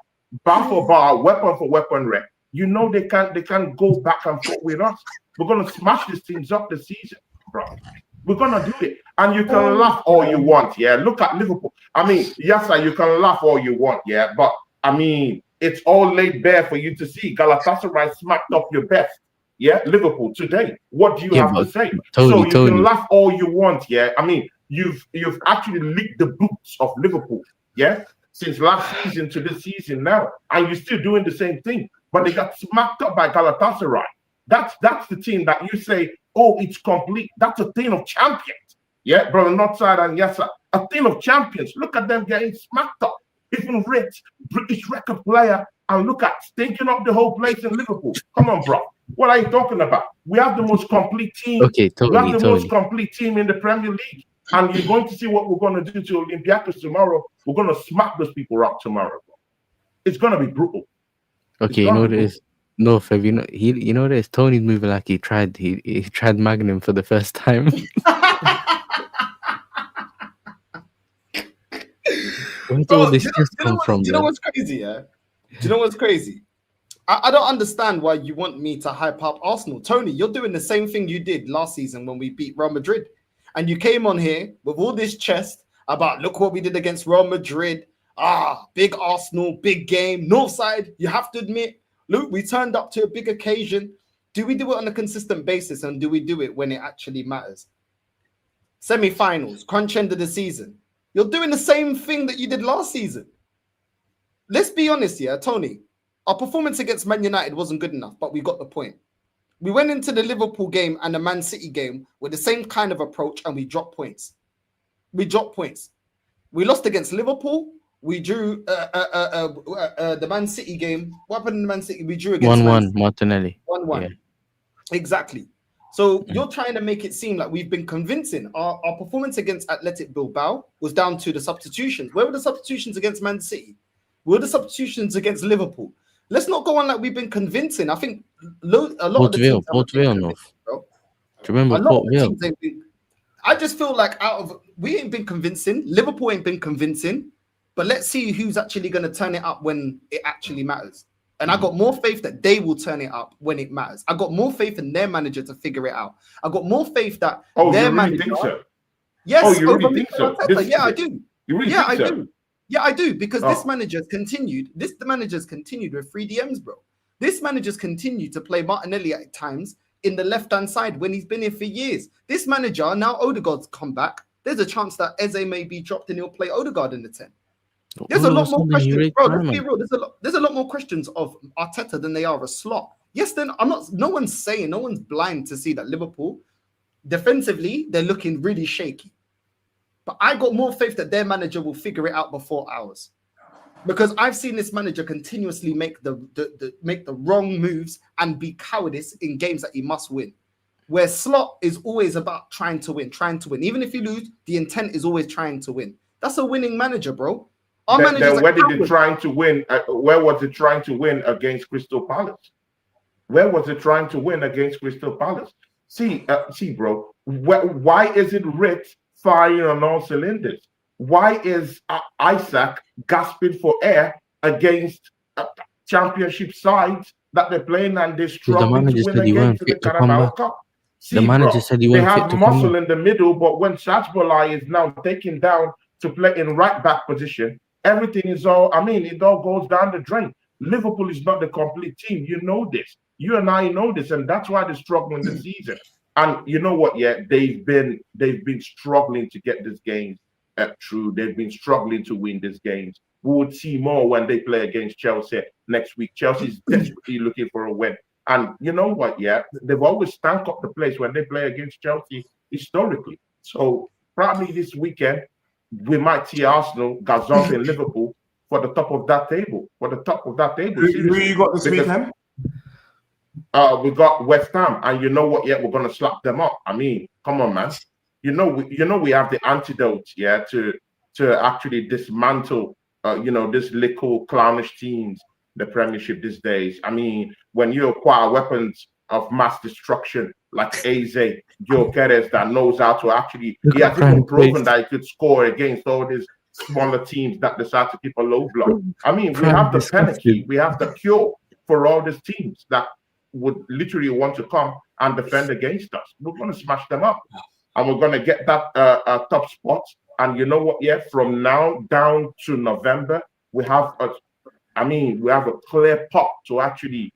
Speaker 3: Bar for bar, weapon for weapon, rep. You know they can't go back and forth with us. We're going to smash these teams up this season, bro. We're going to do it. And you can laugh all you want, yeah? Look at Liverpool. Yes, sir, you can laugh all you want, yeah? But, it's all laid bare for you to see. Galatasaray smacked up your best. Yeah, Liverpool today. What do you have to say?
Speaker 4: Tony,
Speaker 3: you can laugh all you want, yeah? You've actually licked the boots of Liverpool, yeah? Since last season to this season now. And you're still doing the same thing. But they got smacked up by Galatasaray. That's the team that you say, oh, it's complete. That's a team of champions. Yeah, brother Northside and Yassa. A team of champions. Look at them getting smacked up. Even Rich, British record player, and look at stinking up the whole place in Liverpool. Come on, bro. What are you talking about? We have the most complete team.
Speaker 4: Okay, Tony,
Speaker 3: we have the most complete team in the Premier League. And you're going to see what we're going to do to Olympiacos tomorrow. We're going to smack those people up tomorrow, bro. It's going to be brutal.
Speaker 4: Okay, you know what it is? No, Fev, you know what it is? Tony's moving like he tried Magnum for the first time. Where did all this come from?
Speaker 1: Do you know what's crazy, yeah? Do you know what's crazy? I don't understand why you want me to hype up Arsenal. Tony, you're doing the same thing you did last season when we beat Real Madrid. And you came on here with all this chest about, look what we did against Real Madrid. Big Arsenal, big game. Northside, you have to admit, look, we turned up to a big occasion. Do we do it on a consistent basis? And do we do it when it actually matters? semi-finals, crunch end of the season. You're doing the same thing that you did last season. Let's be honest here, Tony. Our performance against Man United wasn't good enough, but we got the point. We went into the Liverpool game and the Man City game with the same kind of approach, and we dropped points. We lost against Liverpool. We drew the Man City game. What happened in the Man City? We drew against
Speaker 4: 1-1, Martinelli.
Speaker 1: 1-1.
Speaker 4: Yeah.
Speaker 1: Exactly. So you're trying to make it seem like we've been convincing. Our performance against Athletic Bilbao was down to the substitutions. Where were the substitutions against Man City? Where were the substitutions against Liverpool? Let's not go on like we've been convincing. I think a lot of the teams
Speaker 4: Port Vale, no.
Speaker 1: bro.
Speaker 4: Do you remember
Speaker 1: A lot
Speaker 4: Port
Speaker 1: of the
Speaker 4: Vale?
Speaker 1: teams ain't been, I just feel like we ain't been convincing. Liverpool ain't been convincing. But let's see who's actually going to turn it up when it actually matters. And I got more faith that they will turn it up when it matters. I got more faith in their manager to figure it out. I got more faith that their manager.
Speaker 3: Think so?
Speaker 1: Yes.
Speaker 3: You really think so?
Speaker 1: Yeah, I do.
Speaker 3: You really
Speaker 1: yeah,
Speaker 3: think
Speaker 1: I
Speaker 3: so?
Speaker 1: do. Yeah, I do. Because this manager's continued. The manager's continued with 3 DMs, bro. This manager's continued to play Martinelli at times in the left-hand side when he's been here for years. This manager, now Odegaard's come back. There's a chance that Eze may be dropped and he'll play Odegaard in the 10. There's a lot more questions, bro. Let's be real. There's a lot more questions of Arteta than they are a slot. Yes, then no one's blind to see that Liverpool defensively they're looking really shaky. But I got more faith that their manager will figure it out before ours. Because I've seen this manager continuously make the wrong moves and be cowardice in games that he must win. Where Slot is always about trying to win. Even if you lose, the intent is always trying to win. That's a winning manager, bro.
Speaker 3: Then where did it trying to win? Where was it trying to win against Crystal Palace? Where was it trying to win against Crystal Palace? See, bro. Why is it Ritz firing on all cylinders? Why is Isaac gasping for air against championship sides that they're playing and they're struggling to win against the Carabao Cup?
Speaker 4: The manager said he
Speaker 3: they
Speaker 4: won't fit
Speaker 3: have
Speaker 4: to
Speaker 3: muscle in the middle, but when Sajbolai is now taken down to play in right back position, everything is all, it all goes down the drain. Liverpool is not the complete team. You know this. You and I know this, and that's why they're struggling this season. And you know what? Yeah, they've been struggling to get this game through. They've been struggling to win these games. We would see more when they play against Chelsea next week. Chelsea's desperately looking for a win. And you know what? Yeah, they've always stank up the place when they play against Chelsea historically. So probably this weekend, we might see Arsenal gazump in Liverpool for the top of that table.
Speaker 2: Who you got this weekend?
Speaker 3: We got West Ham, and you know what? Yeah, we're gonna slap them up. Come on, man. You know we have the antidote, yeah, to actually dismantle, this little clownish teams, the Premiership these days. When you acquire weapons of mass destruction like Eze, Gyökeres that knows how to actually, he has even proven that he could score against all these smaller teams that decide to keep a low block. We have the penalty, we have the cure for all these teams that would literally want to come and defend against us. We're going to smash them up, and we're going to get that top spot. And you know what? Yeah, from now down to November, we have a clear pot to actually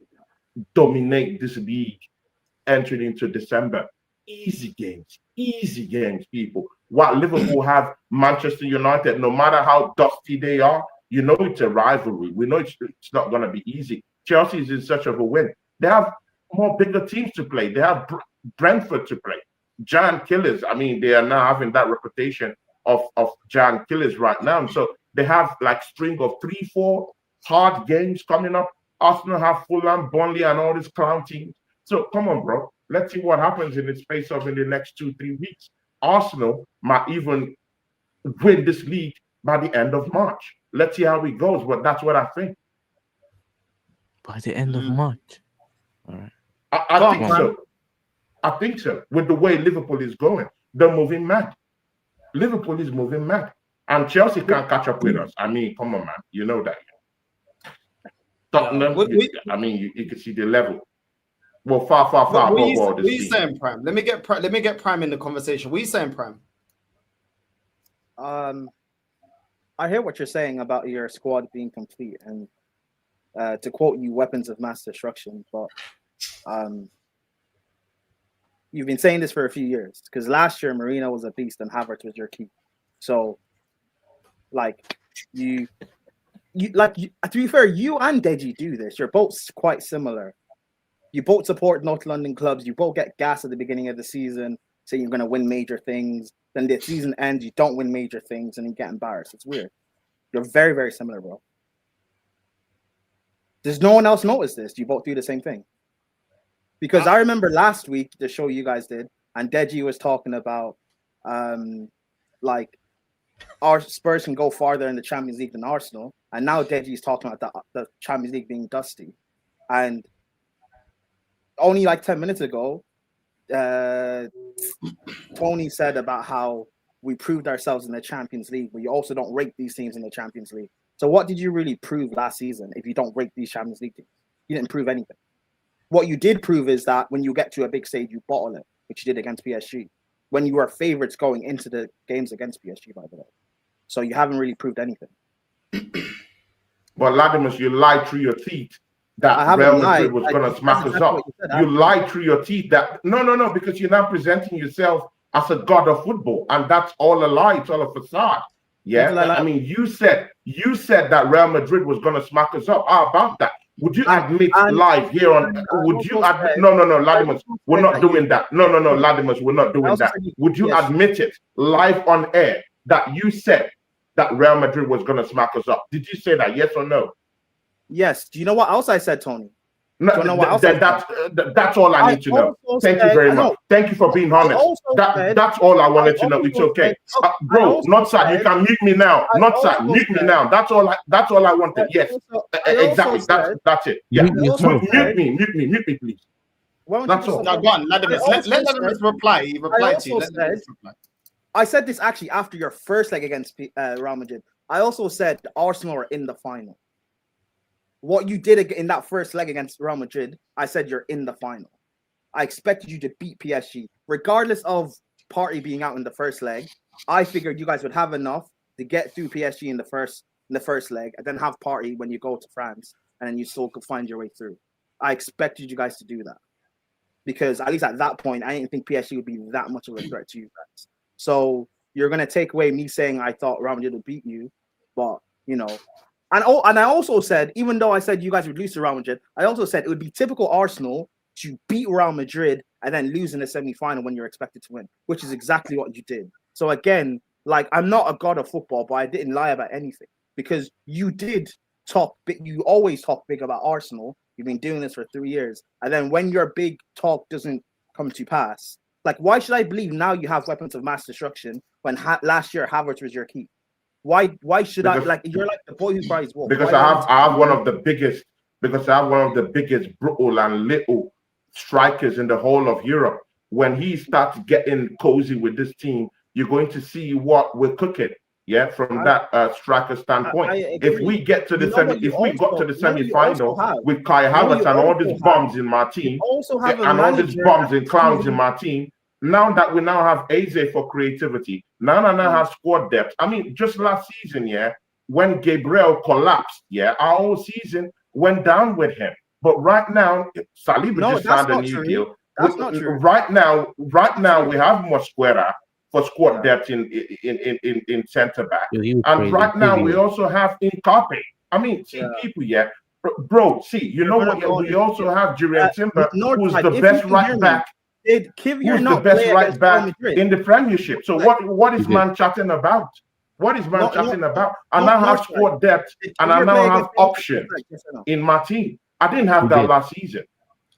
Speaker 3: dominate this league entering into December. Easy games, people. While Liverpool have Manchester United, no matter how dusty they are, you know it's a rivalry. We know it's not going to be easy. Chelsea is in search of a win. They have more bigger teams to play. They have Brentford to play. Giant killers. They are now having that reputation of giant killers right now. So they have like string of 3-4 hard games coming up. Arsenal have Fulham, Burnley, and all these clown teams. So come on, bro. Let's see what happens in the space of in the next 2-3 weeks. Arsenal might even win this league by the end of March. Let's see how it goes, but that's what I think.
Speaker 4: By the end of March. All right.
Speaker 3: I think so. I think so. With the way Liverpool is going, they're moving mad. Liverpool is moving mad. And Chelsea can't catch up with us. Come on, man. You know that. Tottenham, you can see the level. Well, far above all this.
Speaker 1: What are you saying, Prime? Let me get Prime in the conversation. What are you saying, Prime?
Speaker 5: I hear what you're saying about your squad being complete, and to quote you, weapons of mass destruction. But you've been saying this for a few years because last year Marino was a beast and Havertz was your key. So, like, to be fair, you and Deji do this. You're both quite similar. You both support North London clubs. You both get gas at the beginning of the season, say you're going to win major things. Then the season ends, you don't win major things, and you get embarrassed. It's weird. You're very, very similar, bro. Does no one else notice this? You both do the same thing? Because I remember last week, the show you guys did, and Deji was talking about, like, our Spurs can go farther in the Champions League than Arsenal. And now Deji's talking about the Champions League being dusty. And only like 10 minutes ago, Tony said about how we proved ourselves in the Champions League, but you also don't rate these teams in the Champions League. So what did you really prove last season if you don't rate these Champions League teams? You didn't prove anything. What you did prove is that when you get to a big stage, you bottle it, which you did against PSG. When you were favourites going into the games against PSG, by the way. So you haven't really proved anything.
Speaker 3: But Latimus, you lied through your teeth that Real Madrid was going to smack us up. You lied through your teeth that no, because you're now presenting yourself as a god of football, and that's all a lie. It's all a facade. Yeah, I mean, you said that Real Madrid was going to smack us up. How about that? Would you admit live here on? Would you admit? No, Latimus, we're not doing that. No, Latimus, we're not doing that. Would you admit it live on air that you said that Real Madrid was going to smack us up? Did you say that? Yes or no?
Speaker 5: Yes. Do you know what else I said, Tony?
Speaker 3: No, that's all I need to know. Thank you very much. Thank you for being honest. That's all I wanted to know. It's okay, bro. Not sad. You can mute me now. Not sad. Mute me now. That's all I wanted. Yes, exactly. That's it. Yeah. Mute me, please. That's all.
Speaker 1: No, go on, Latimus. Let Latimus reply. He replied to you.
Speaker 5: I said this actually after your first leg against Real Madrid. I also said Arsenal are in the final. What you did in that first leg against Real Madrid, I said you're in the final. I expected you to beat PSG. Regardless of Partey being out in the first leg, I figured you guys would have enough to get through PSG in the first leg and then have Partey when you go to France, and then you still could find your way through. I expected you guys to do that. Because at least at that point, I didn't think PSG would be that much of a threat to you guys. So you're going to take away me saying I thought Real Madrid would beat you, but, you know. And I also said, even though I said you guys would lose to Real Madrid, I also said it would be typical Arsenal to beat Real Madrid and then lose in the semi-final when you're expected to win, which is exactly what you did. So again, like, I'm not a god of football, but I didn't lie about anything because you did talk big. You always talk big about Arsenal. You've been doing this for 3 years. And then when your big talk doesn't come to pass, like, why should I believe now you have weapons of mass destruction when last year Havertz was your key? Why should I, like, you're like the boy who cries wolf?
Speaker 3: Because I have one of the biggest brutal and little strikers in the whole of Europe. When he starts getting cozy with this team, you're going to see what we're cooking. Yeah, from that striker standpoint. If we get to the semi-final with Kai Havertz and all these bombs in my team, and all these bombs and clowns in my team, now that we now have Eze for creativity, now I have squad depth. I mean, just last season, when Gabriel collapsed, our whole season went down with him. But right now, Saliba just signed a new deal.
Speaker 5: That's not true.
Speaker 3: Right now, we have Mosquera for squad depth in centre back, and right now we also have Incape. I mean, people, bro. See, you know what? We also have Jurriel Timber, who's the best right back. Who's the best right back in the Premiership? So what is man chatting about? What is man chatting about? I now have squad depth, and I now have options in my team. I didn't have that last season.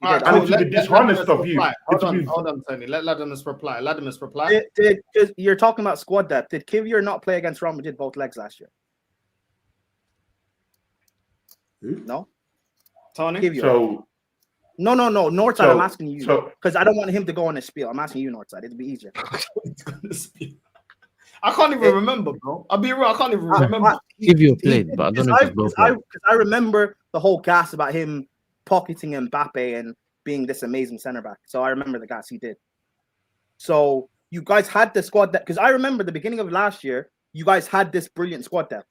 Speaker 1: Right,
Speaker 3: and it would be dishonest of you.
Speaker 1: Hold on, Tony. Let Latimus reply.
Speaker 5: You're talking about squad depth. Did Kivior not play against Real Madrid both legs last year? No?
Speaker 1: Tony?
Speaker 5: Kivior.
Speaker 3: So...
Speaker 5: No. Northside, I'm asking you. Because I don't want him to go on a spiel. I'm asking you, Northside. It'd be easier.
Speaker 1: I can't even remember, bro. I'll be real. I can't even remember.
Speaker 4: Kivior played, but I don't know if it's both.
Speaker 5: I remember the whole gas about him pocketing Mbappe and being this amazing center back. So I remember the gas he did. So you guys had the squad depth, because I remember the beginning of last year, you guys had this brilliant squad depth.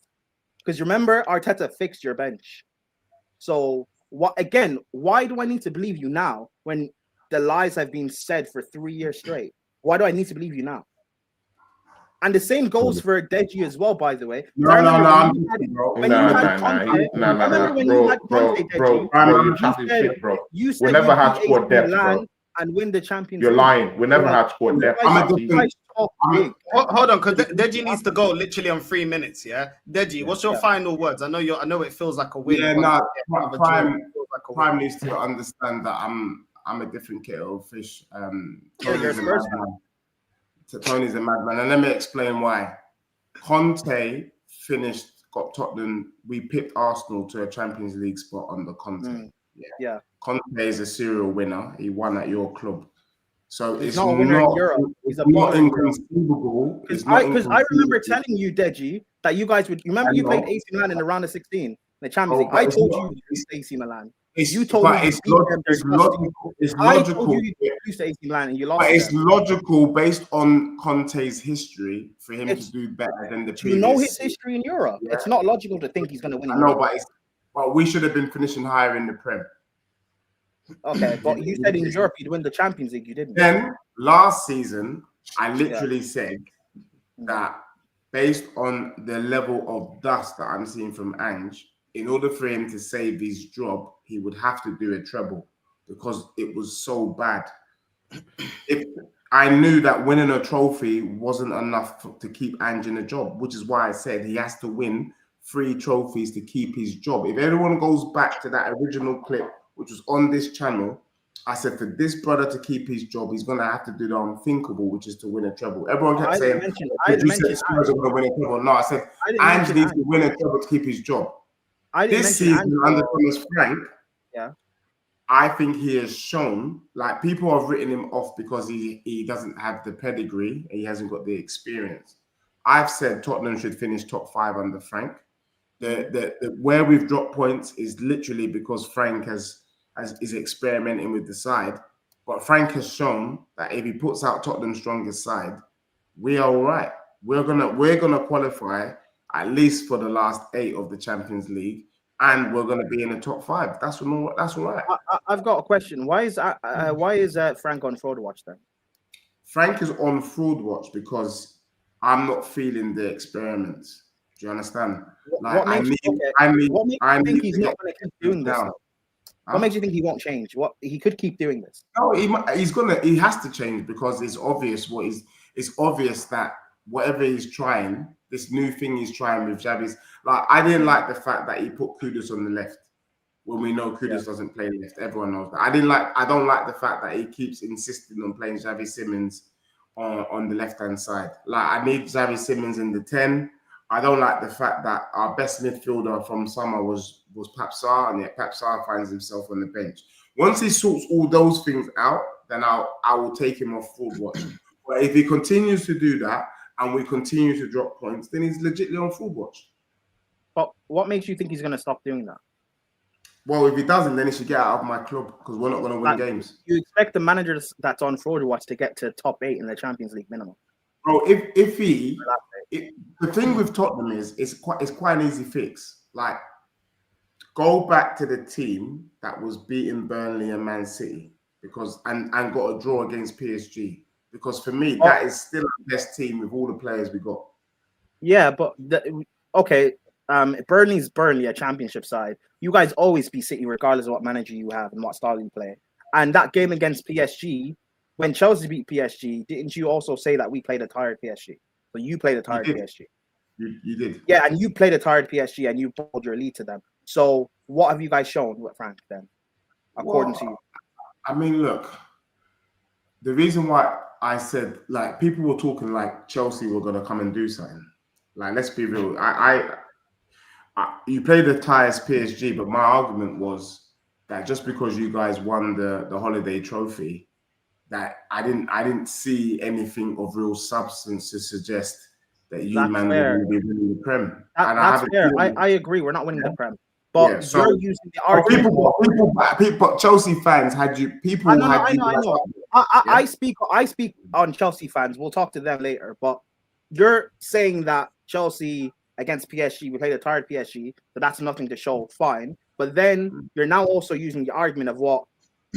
Speaker 5: Because remember, Arteta fixed your bench. So why do I need to believe you now when the lies have been said for 3 years straight. Why do I need to believe you now? And the same goes for Deji as well, by the way.
Speaker 2: No,
Speaker 5: When you had Conte,
Speaker 3: bro, you chatting shit, bro.
Speaker 5: You
Speaker 3: We
Speaker 5: said
Speaker 3: never
Speaker 5: you
Speaker 3: had
Speaker 5: beat
Speaker 3: squad
Speaker 5: AC
Speaker 3: depth,
Speaker 5: Milan
Speaker 3: bro.
Speaker 5: and win the Champions
Speaker 3: You're
Speaker 5: League.
Speaker 3: lying. We never had squad depth.
Speaker 1: Hold on, because Deji needs to go literally on 3 minutes. Yeah, Deji, what's your final words? I know it feels like a win.
Speaker 2: Yeah,
Speaker 1: but
Speaker 2: Prime needs to understand that I'm a different kettle of fish. Tony's a madman. Tony's a madman, and let me explain why. Conte got Tottenham. We picked Arsenal to a Champions League spot under Conte.
Speaker 5: Yeah.
Speaker 2: Conte is a serial winner. He won at your club. So
Speaker 5: he's
Speaker 2: it's
Speaker 5: not a winner in Europe. He's a
Speaker 2: not inconceivable.
Speaker 5: Because I remember telling you, Deji, that you guys would. Remember you played AC Milan in the round of 16 in the Champions League. I told you it's AC Milan. You told me
Speaker 2: it's logical.
Speaker 5: I told you lose to AC Milan and you lost.
Speaker 2: But it's logical based on Conte's history for him to do better than the previous.
Speaker 5: You know his history in Europe. Yeah. It's not logical to think he's going to win.
Speaker 2: I know, but we should have been finishing higher in the Prem.
Speaker 5: Okay, but you said in Europe you'd win the Champions League. You didn't.
Speaker 2: Then last season, I literally said that based on the level of dust that I'm seeing from Ange, in order for him to save his job, he would have to do a treble because it was so bad. I knew that winning a trophy wasn't enough to keep Ange in a job, which is why I said he has to win 3 trophies to keep his job. If everyone goes back to that original clip, which was on this channel, I said for this brother to keep his job, he's going to have to do the unthinkable, which is to win a treble. Everyone kept saying, Spurs are going to win a treble. No, I said, Ange needs to win a treble to keep his job. This season, under Thomas Frank, I think he has shown, like people have written him off because he doesn't have the pedigree and he hasn't got the experience. I've said Tottenham should finish top 5 under Frank. Where we've dropped points is literally because Frank is experimenting with the side. But Frank has shown that if he puts out Tottenham's strongest side, we are all right. We're gonna qualify at least for the last 8 of the Champions League, and we're gonna be in the top 5. That's all right.
Speaker 5: I've got a question. Why is Frank on fraud watch then?
Speaker 2: Frank is on fraud watch because I'm not feeling the experiments. Do you understand?
Speaker 5: What makes you think he's not going to keep doing this? What makes you think he won't change? He could keep doing this.
Speaker 2: No, he has to change because it's obvious it's obvious that whatever he's trying, this new thing he's trying with Xavi's. Like I didn't like the fact that he put Kudus on the left when we know Kudus doesn't play left. Everyone knows that. I don't like the fact that he keeps insisting on playing Xavi Simons on the left hand side. Like I need Xavi Simons in the 10. I don't like the fact that our best midfielder from summer was Pape Sarr, and yet Pape Sarr finds himself on the bench. Once he sorts all those things out, then I will take him off fraud watch. But if he continues to do that and we continue to drop points, then he's legitimately on fraud watch.
Speaker 5: But what makes you think he's going to stop doing that?
Speaker 2: Well, if he doesn't, then he should get out of my club because we're not going to win games.
Speaker 5: You expect the manager that's on fraud watch to get to top 8 in the Champions League minimum?
Speaker 2: Bro, the thing with Tottenham is it's quite an easy fix. Like, go back to the team that was beating Burnley and Man City and got a draw against PSG. Because for me, that is still the best team with all the players we got.
Speaker 5: Yeah, but Burnley's Burnley, a championship side. You guys always beat City regardless of what manager you have and what style you play. And that game against PSG, when Chelsea beat PSG, didn't you also say that we played a tired PSG? So you played a tired PSG.
Speaker 2: You did.
Speaker 5: Yeah, and you played a tired PSG and you pulled your lead to them. So what have you guys shown with Frank then, according to you?
Speaker 2: I mean, look, the reason why I said, like, people were talking like Chelsea were going to come and do something. Like, let's be real. You played the tired PSG, but my argument was that just because you guys won the holiday trophy, that I didn't see anything of real substance to suggest that you will be winning the Prem.
Speaker 5: That's fair. I agree. We're not winning the Prem, but you're using the argument.
Speaker 2: People, Chelsea fans had you. I
Speaker 5: know. I speak on Chelsea fans. We'll talk to them later. But you're saying that Chelsea against PSG, we played a tired PSG, but that's nothing to show. Fine. But then you're now also using the argument of what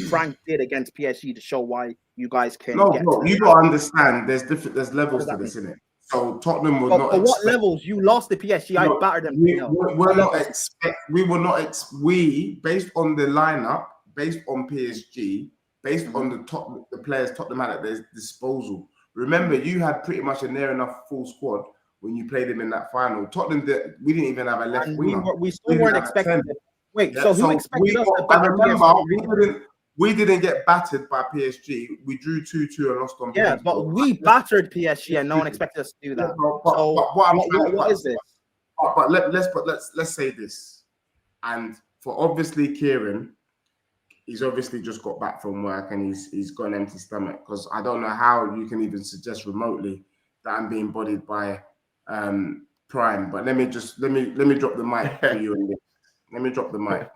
Speaker 5: Frank did against PSG to show why you guys can
Speaker 2: No,
Speaker 5: get
Speaker 2: bro,
Speaker 5: to
Speaker 2: you gotta understand. There's levels to
Speaker 5: that
Speaker 2: this, innit? So Tottenham would
Speaker 5: But
Speaker 2: not
Speaker 5: for what
Speaker 2: expect.
Speaker 5: levels? You lost the PSG. I
Speaker 2: No,
Speaker 5: battered them.
Speaker 2: we're not expect. We will not. We based on the lineup, based on PSG, based on the players Tottenham had at their disposal. Remember, you had pretty much a near enough full squad when you played them in that final. Tottenham, we didn't even have a left
Speaker 5: And
Speaker 2: winger.
Speaker 5: we still weren't expecting. Wait,
Speaker 2: Yeah,
Speaker 5: so who expected us to
Speaker 2: I
Speaker 5: batter
Speaker 2: remember
Speaker 5: PSG?
Speaker 2: we didn't get battered by PSG. We drew 2-2 and lost on
Speaker 5: Yeah,
Speaker 2: penalties,
Speaker 5: but
Speaker 2: bro.
Speaker 5: we battered PSG and no one expected us to do that.
Speaker 2: But
Speaker 5: What is this?
Speaker 2: But let's say this, and for obviously Kieran, he's obviously just got back from work and he's got an empty stomach, because I don't know how you can even suggest remotely that I'm being bodied by Prime. But let me drop the mic for you and this. Let me drop the mic.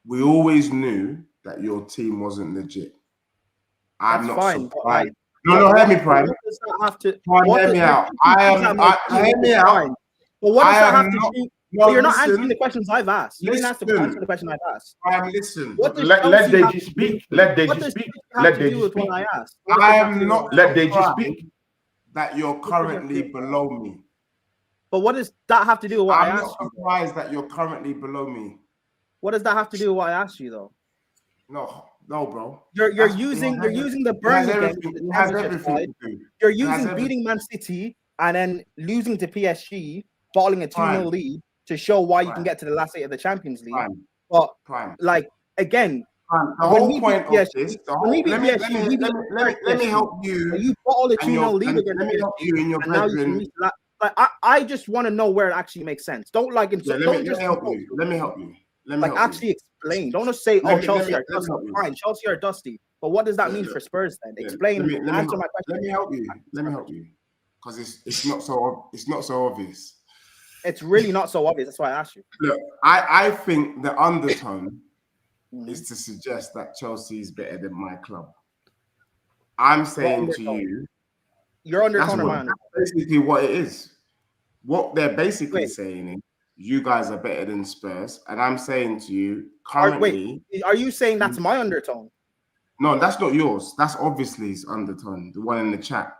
Speaker 2: We always knew that your team wasn't legit. I'm not surprised. No, hear me, Prime.
Speaker 5: What does that have to?
Speaker 2: Prime, hear me out. Hear me out.
Speaker 5: But what does that have to do?
Speaker 2: No,
Speaker 5: you're not
Speaker 2: listen,
Speaker 5: answering the questions I've asked. You didn't answer the question I've asked.
Speaker 2: Prime, listen.
Speaker 3: Let Deji speak. Let Deji speak. Let Deji speak.
Speaker 5: I asked.
Speaker 2: I am not.
Speaker 3: Let Deji speak.
Speaker 2: That you're currently below me.
Speaker 5: But what does that have to do with what I asked you?
Speaker 2: I'm not surprised that you're currently below me.
Speaker 5: What does that have to do with what I asked you, though?
Speaker 2: No, bro.
Speaker 5: You're using the Burnley game.
Speaker 2: Has everything to do.
Speaker 5: You're using beating Man City and then losing to PSG, bottling a 2-0 lead to show why you can get to the last 8 of the Champions League. But like again,
Speaker 2: the whole point of this. Let me help you.
Speaker 5: You bottled a 2-0 lead against PSG.
Speaker 2: Let me help you in your bedroom.
Speaker 5: Like I just want to know where it actually makes sense. Don't like it.
Speaker 2: Let me help you. Let me help you.
Speaker 5: Actually explain. Don't just say, "Oh, Chelsea are dusty." Fine, Chelsea are dusty. But what does that mean for Spurs then? Explain. Answer my question.
Speaker 2: Let me help you. Let me help you. Because it's not so obvious.
Speaker 5: It's really not so obvious. That's why I asked you.
Speaker 2: Look, I think the undertone is to suggest that Chelsea is better than my club. I'm saying to you,
Speaker 5: your undertone or my undertone?
Speaker 2: That's basically what it is. What they're basically saying is, you guys are better than Spurs, and I'm saying to you, currently.
Speaker 5: Are you saying that's my undertone?
Speaker 2: No, that's not yours. That's obviously his undertone, the one in the chat.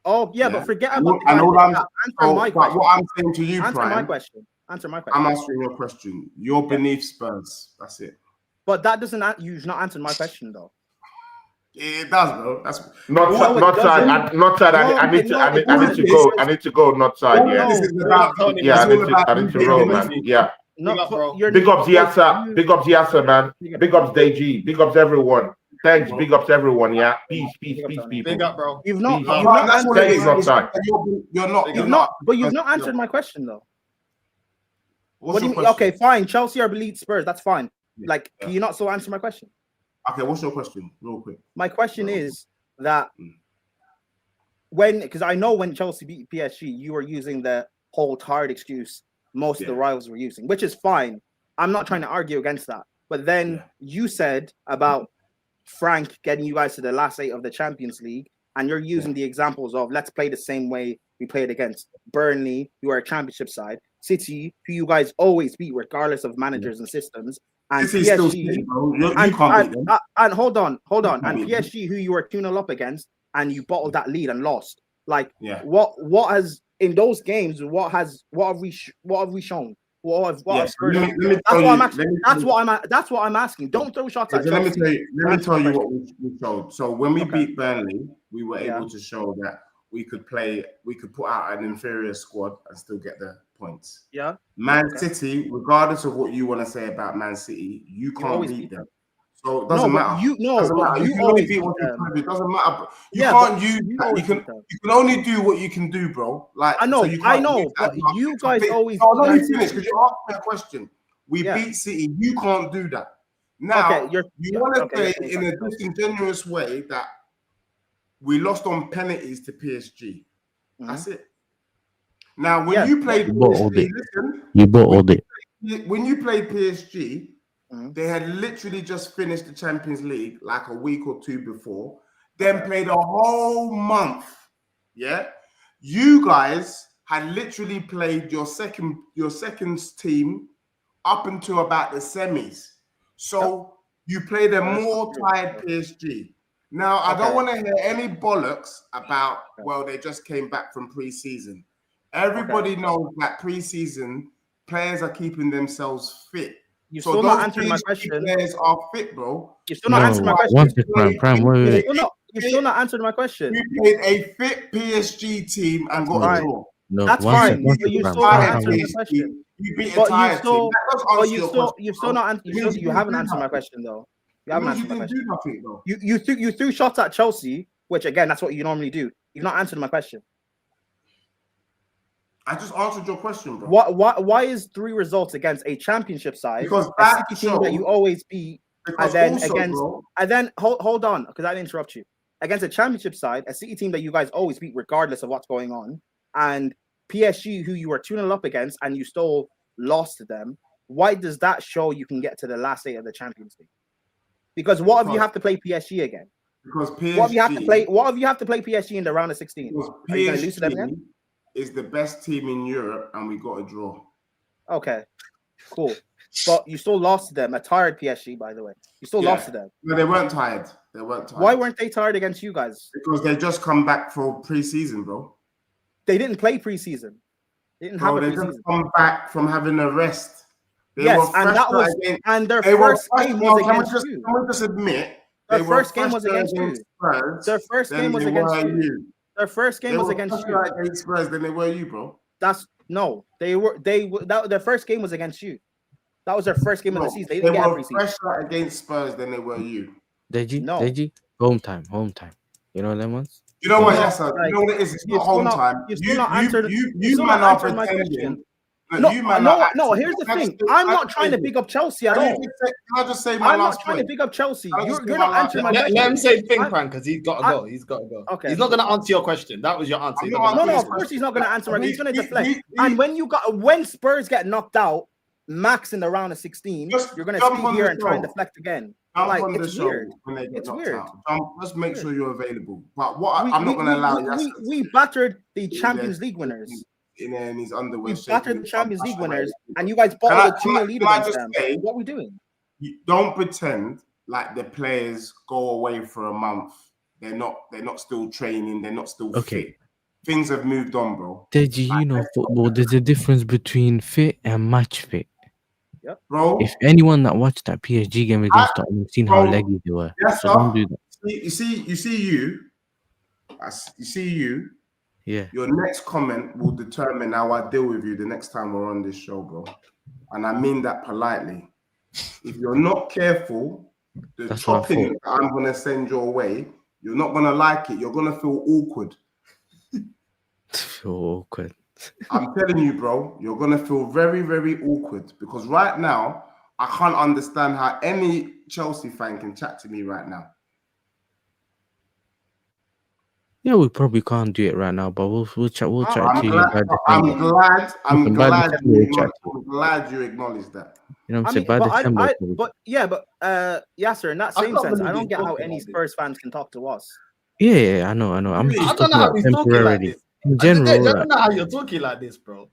Speaker 5: Oh yeah, but forget about
Speaker 2: my question. What I'm saying to you,
Speaker 5: Answer my question.
Speaker 2: I'm answering your question. You're beneath Spurs. That's it.
Speaker 5: But that doesn't. You've not answered my question though.
Speaker 2: It does, bro. That's
Speaker 3: not side. Not side. I need to go. I need to go. Not side. Yeah. I need to roll, man. Yeah.
Speaker 5: No,
Speaker 3: big ups Yasa. Big ups Yasa, man. Big ups Deji. Big ups everyone. Thanks. Big ups everyone. Yeah. Peace, people.
Speaker 1: Big up, bro.
Speaker 5: You've not.
Speaker 2: You're not.
Speaker 5: But you've not answered my question though. What do you mean? Okay, fine. Chelsea are beat Spurs. That's fine. Like, can you not so answer my question?
Speaker 2: Okay, what's your question, real quick?
Speaker 5: My question is that because I know when Chelsea beat PSG, you were using the whole tired excuse most of the rivals were using, which is fine. I'm not trying to argue against that. But then you said about Frank getting you guys to the last 8 of the Champions League, and you're using the examples of let's play the same way we played against Burnley, who are a championship side, City, who you guys always beat regardless of managers and systems. And PSG, and hold on, and PSG, who you were 2-0 up against, and you bottled that lead and lost. Like, what has in those games? What have we shown? That's what I'm asking. Don't throw shots at Chelsea.
Speaker 2: Let me tell you what we showed. So when we beat Burnley, we were able to show that we could put out an inferior squad and still get the points.
Speaker 5: Yeah.
Speaker 2: Man City, regardless of what you want to say about Man City, you can't beat them. So it doesn't matter. You can only beat what you can do. It doesn't matter. You can't use that. You can only do what you can do, bro. Like
Speaker 5: I know, but you guys always.
Speaker 2: Oh, let me finish because you asked me a question. We beat City. You can't do that. Now you want to say in a disingenuous way that we lost on penalties to PSG. That's it. Now, when you played PSG, when you played PSG, they had literally just finished the Champions League like a week or 2 before, then played a whole month. Yeah, you guys had literally played your second team up until about the semis. So You played a more tired PSG. Now, I don't want to hear any bollocks about, well, they just came back from pre-season. Everybody knows that pre-season players are keeping themselves fit.
Speaker 5: You
Speaker 2: so
Speaker 5: still
Speaker 2: those
Speaker 5: not answering my question.
Speaker 2: Players are fit, bro.
Speaker 5: You're still not answering my question.
Speaker 4: One second, Prime. Wait.
Speaker 5: You're still not answering my question.
Speaker 2: You played a fit PSG team and got a draw.
Speaker 4: No,
Speaker 5: that's
Speaker 4: one
Speaker 5: fine.
Speaker 4: second,
Speaker 5: But you
Speaker 4: Prime.
Speaker 5: still not
Speaker 4: Prime.
Speaker 5: answering the question.
Speaker 2: You beat a
Speaker 5: But
Speaker 2: tired team.
Speaker 5: you still not. You haven't answered my question though. You haven't answered my question.
Speaker 2: Do nothing, though.
Speaker 5: You threw shots at Chelsea, which again, that's what you normally do. You've not answered my question.
Speaker 2: I just answered your question, bro.
Speaker 5: Why is 3 results against a championship side,
Speaker 2: because
Speaker 5: a City team that you always beat, and then hold on, because I didn't interrupt you. Against a championship side, a City team that you guys always beat regardless of what's going on, and PSG, who you were 2-0 up against, and you still lost to them. Why does that show you can get to the last 8 of the Champions League? Because what if you have to play PSG again?
Speaker 2: Because PSG,
Speaker 5: what if you have to play PSG in the round of 16? Are you going to lose to them again?
Speaker 2: Is the best team in Europe, and we got a draw.
Speaker 5: Okay, cool. But you still lost to them. A tired PSG, by the way. You still lost to them.
Speaker 2: No, they weren't tired.
Speaker 5: Why weren't they tired against you guys?
Speaker 2: Because they just come back for pre-season, bro.
Speaker 5: They didn't play pre-season. They didn't have a
Speaker 2: they
Speaker 5: pre-season.
Speaker 2: just come back from having a rest.
Speaker 5: Yes, and that was their first game was against you.
Speaker 2: Can we just admit
Speaker 5: their first game was against you? Their first game was against you. Their first game was against you.
Speaker 2: Against Spurs than they were you, bro.
Speaker 5: Their first game was against you. That was their first game of the season. They didn't get a preseason.
Speaker 2: Fresher against Spurs than they were you.
Speaker 4: Did you? Home time. You know them ones?
Speaker 2: You know what, Yasser? You know what it is? It's not home time. You man are pretending.
Speaker 5: No, here's the thing. I'm not trying to big up Chelsea at all.
Speaker 2: Can I just say my last point?
Speaker 5: I'm not trying to big up Chelsea. You're not answering my question.
Speaker 1: Let him say thing, Frank, because he's got to go. He's got to go. Okay. He's not going to answer your question. That was your answer.
Speaker 5: No, of course he's not going to answer. He's going to deflect. And when Spurs get knocked out, max in the round of 16, you're going to stay here and try and deflect again. Like, it's weird. It's weird.
Speaker 2: Just make sure you're available. But I'm not going to allow you.
Speaker 5: We battered the Champions League winners.
Speaker 2: In his underwear.
Speaker 5: We battered the Champions League winners, and you guys bottled a 2-0 lead against them. What are we doing?
Speaker 2: You don't pretend like the players go away for a month. They're not still training. They're not still fit. Things have moved on, bro.
Speaker 4: You know football. There's a difference between fit and match fit.
Speaker 5: Yep.
Speaker 2: Bro.
Speaker 4: If anyone that watched that PSG game against Tottenham seen how leggy they were,
Speaker 2: yes,
Speaker 4: so don't do that.
Speaker 2: You see you.
Speaker 4: Yeah.
Speaker 2: Your next comment will determine how I deal with you the next time we're on this show, bro. And I mean that politely. If you're not careful, the topping that I'm going to send your way, you're not going to like it. You're going to feel awkward. I'm telling you, bro, you're going to feel very, very awkward. Because right now, I can't understand how any Chelsea fan can chat to me right now.
Speaker 4: Yeah, we probably can't do it right now, but we'll chat to you.
Speaker 2: I'm glad you acknowledge that.
Speaker 4: You know what I'm saying? By December.
Speaker 5: Yasser, in that same sense, I don't get how any Spurs fans can talk to us.
Speaker 4: Yeah, I know. I'm just
Speaker 1: I don't know how he's talking like this.
Speaker 4: In general,
Speaker 1: I don't know how you're talking like this, bro.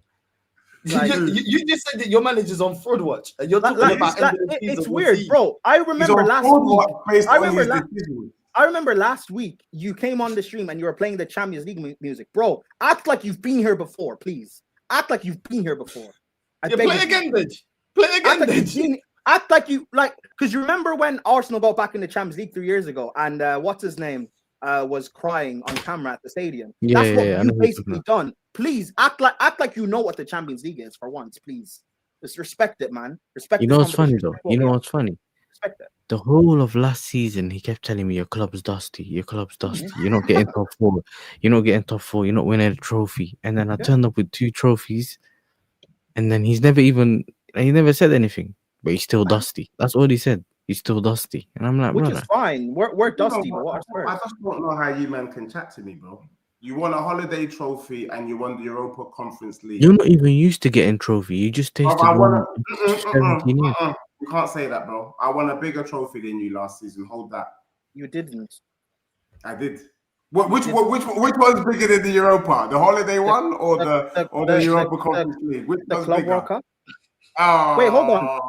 Speaker 1: You just said that your manager's on fraud watch, and you're talking about
Speaker 5: it's weird, bro. I remember last week you came on the stream and you were playing the Champions League music, bro. Act like you've been here before, please. Act like you've been here before.
Speaker 1: Play again, bitch. Play again,
Speaker 5: Act like you because you remember when Arsenal got back in the Champions League 3 years ago, and what's his name was crying on camera at the stadium. That's what you've basically done. Please act like you know what the Champions League is for once, please. Just respect it, man. Respect.
Speaker 4: You know what's funny though? You know what's funny?
Speaker 5: Respect it.
Speaker 4: The whole of last season, he kept telling me, your club's dusty. You're not getting top 4. You're not getting top 4. You're not winning a trophy. And then I turned up with 2 trophies. And then he never said anything. But he's still dusty. That's all he said. He's still dusty. And I'm like,
Speaker 5: which is fine. We're dusty. But what
Speaker 2: I just don't know how you man can chat to me, bro. You won a holiday trophy and you won the Europa Conference League.
Speaker 4: You're not even used to getting trophy. You just tasted one 17 years.
Speaker 2: You can't say that, bro. I won a bigger trophy than you last season. Hold that.
Speaker 5: You didn't.
Speaker 2: I did. Which one's bigger than the Europa? The holiday one or the Europa Conference League? Which
Speaker 5: the Club World Cup?
Speaker 2: Oh,
Speaker 5: Wait, hold on.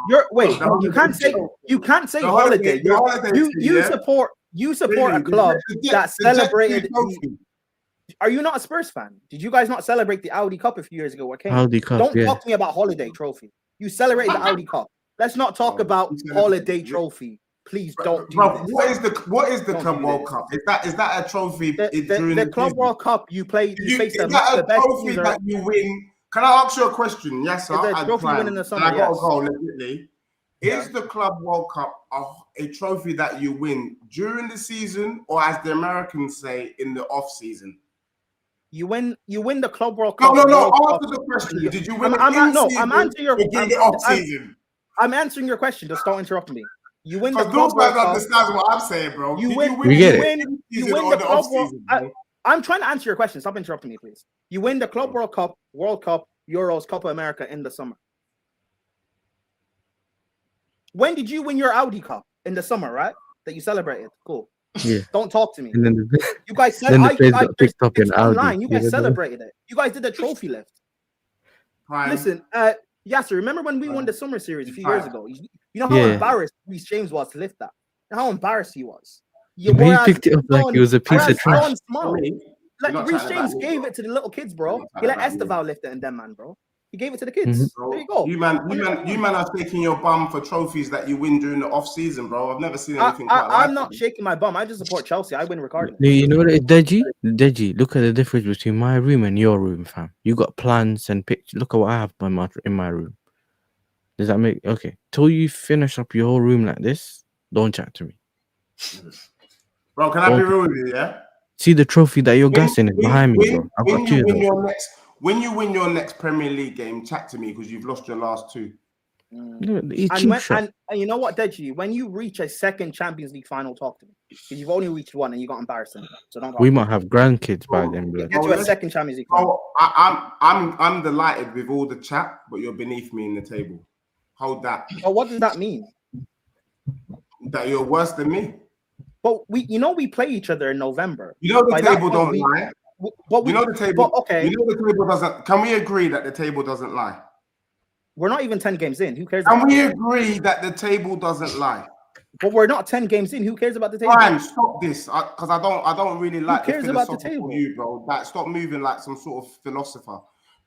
Speaker 5: You can't say
Speaker 2: the
Speaker 5: holiday.
Speaker 2: the holiday team,
Speaker 5: You
Speaker 2: yeah?
Speaker 5: support a
Speaker 2: Really,
Speaker 5: club that
Speaker 2: the Jet
Speaker 5: celebrated.
Speaker 2: trophy.
Speaker 5: Are you not a Spurs fan? Did you guys not celebrate the Audi Cup a few years ago?
Speaker 4: Audi Cup,
Speaker 5: Don't
Speaker 4: yeah.
Speaker 5: talk to me about holiday trophy. You celebrated the Audi Cup. Let's not talk about holiday trophy. Please don't do
Speaker 2: Bro,
Speaker 5: this.
Speaker 2: what is the
Speaker 5: Don't
Speaker 2: Club
Speaker 5: do
Speaker 2: World
Speaker 5: this.
Speaker 2: Cup? Is that a trophy during
Speaker 5: The
Speaker 2: the
Speaker 5: Club
Speaker 2: season?
Speaker 5: World Cup, you face
Speaker 2: Is
Speaker 5: the
Speaker 2: that a
Speaker 5: best
Speaker 2: trophy
Speaker 5: teams.
Speaker 2: that you win? Can I ask you a question? Yes, sir.
Speaker 5: It's a
Speaker 2: And
Speaker 5: trophy
Speaker 2: Prime,
Speaker 5: win in the summer,
Speaker 2: and I gotta
Speaker 5: yes.
Speaker 2: go legitimately.
Speaker 5: Yeah.
Speaker 2: Is the Club World Cup a trophy that you win during the season, or as the Americans say, in the off season?
Speaker 5: You win the Club World
Speaker 2: No,
Speaker 5: Cup.
Speaker 2: no, no.
Speaker 5: World
Speaker 2: Answer
Speaker 5: Cup.
Speaker 2: the question. Did you win
Speaker 5: I'm
Speaker 2: it in
Speaker 5: no,
Speaker 2: season
Speaker 5: I'm answering your
Speaker 2: or during the off season?
Speaker 5: I'm answering your question. Just don't interrupt me. You win the
Speaker 2: Because
Speaker 5: Club
Speaker 2: those
Speaker 5: World
Speaker 2: guys
Speaker 5: Cup.
Speaker 2: understand what I'm saying, bro.
Speaker 5: You
Speaker 2: Did
Speaker 5: win.
Speaker 2: you win
Speaker 4: We get
Speaker 2: it
Speaker 4: it.
Speaker 2: in
Speaker 5: You
Speaker 2: season
Speaker 5: win
Speaker 2: or
Speaker 5: the
Speaker 2: the
Speaker 5: Club
Speaker 2: off
Speaker 5: World.
Speaker 2: season, bro?
Speaker 5: I'm trying to answer your question. Stop interrupting me, please. You win the Club World Cup, World Cup, Euros, Copa America in the summer. When did you win your Audi Cup? In the summer, right? That you celebrated. Cool.
Speaker 4: Yeah.
Speaker 5: Don't talk to me.
Speaker 4: And then
Speaker 5: You guys said
Speaker 4: then the place got picked up in
Speaker 5: it's
Speaker 4: Audi.
Speaker 5: online. You guys
Speaker 4: know?
Speaker 5: celebrated it. You guys did a trophy lift.
Speaker 2: Prime.
Speaker 5: Listen, Yasser, remember when we won the summer series a few years ago? You know how
Speaker 4: Yeah.
Speaker 5: embarrassed Reece James was to lift that. How embarrassed he was.
Speaker 4: He picked it up like it was a piece of trash.
Speaker 5: Like Reece James gave it to the little kids, bro. He let Esteval lift it and them, man, bro. He gave it to the kids.
Speaker 2: Bro,
Speaker 5: There you go.
Speaker 2: You man are shaking your bum for trophies that you win during the off season, bro. I've never seen anything quite like
Speaker 5: I'm not shaking my bum. I just support Chelsea. I win regardless.
Speaker 4: You know what it is, Deji? Look at the difference between my room and your room, fam. You got plants and pictures. Look at what I have in my room. Does that make okay? Till you finish up your whole room like this, don't chat to me.
Speaker 2: Bro, can I be real with you, yeah?
Speaker 4: See the trophy that you're gassing is behind me, bro. I've got two.
Speaker 2: When you win your next Premier League game, chat to me because you've lost your last two.
Speaker 5: And you know what, Deji? When you reach a second Champions League final, talk to me because you've only reached one and you got embarrassed in it. So don't.
Speaker 4: We might have grandkids by then, bro.
Speaker 5: Get to a second Champions League final.
Speaker 2: I'm delighted with all the chat, but you're beneath me in the table. Hold that.
Speaker 5: Oh, what does that mean?
Speaker 2: That you're worse than me.
Speaker 5: But we play each other in November.
Speaker 2: You know the table don't lie. You know the table.
Speaker 5: Okay.
Speaker 2: You know the table doesn't. Can we agree that the table doesn't lie?
Speaker 5: We're not even 10 games in. Who cares?
Speaker 2: Can we agree that the table doesn't lie?
Speaker 5: But we're not 10 games in. Who cares about the table?
Speaker 2: Fine, stop this, because I don't really like
Speaker 5: Who cares
Speaker 2: the
Speaker 5: about the
Speaker 2: philosophical
Speaker 5: table?
Speaker 2: you, bro. Like, stop moving like some sort of philosopher,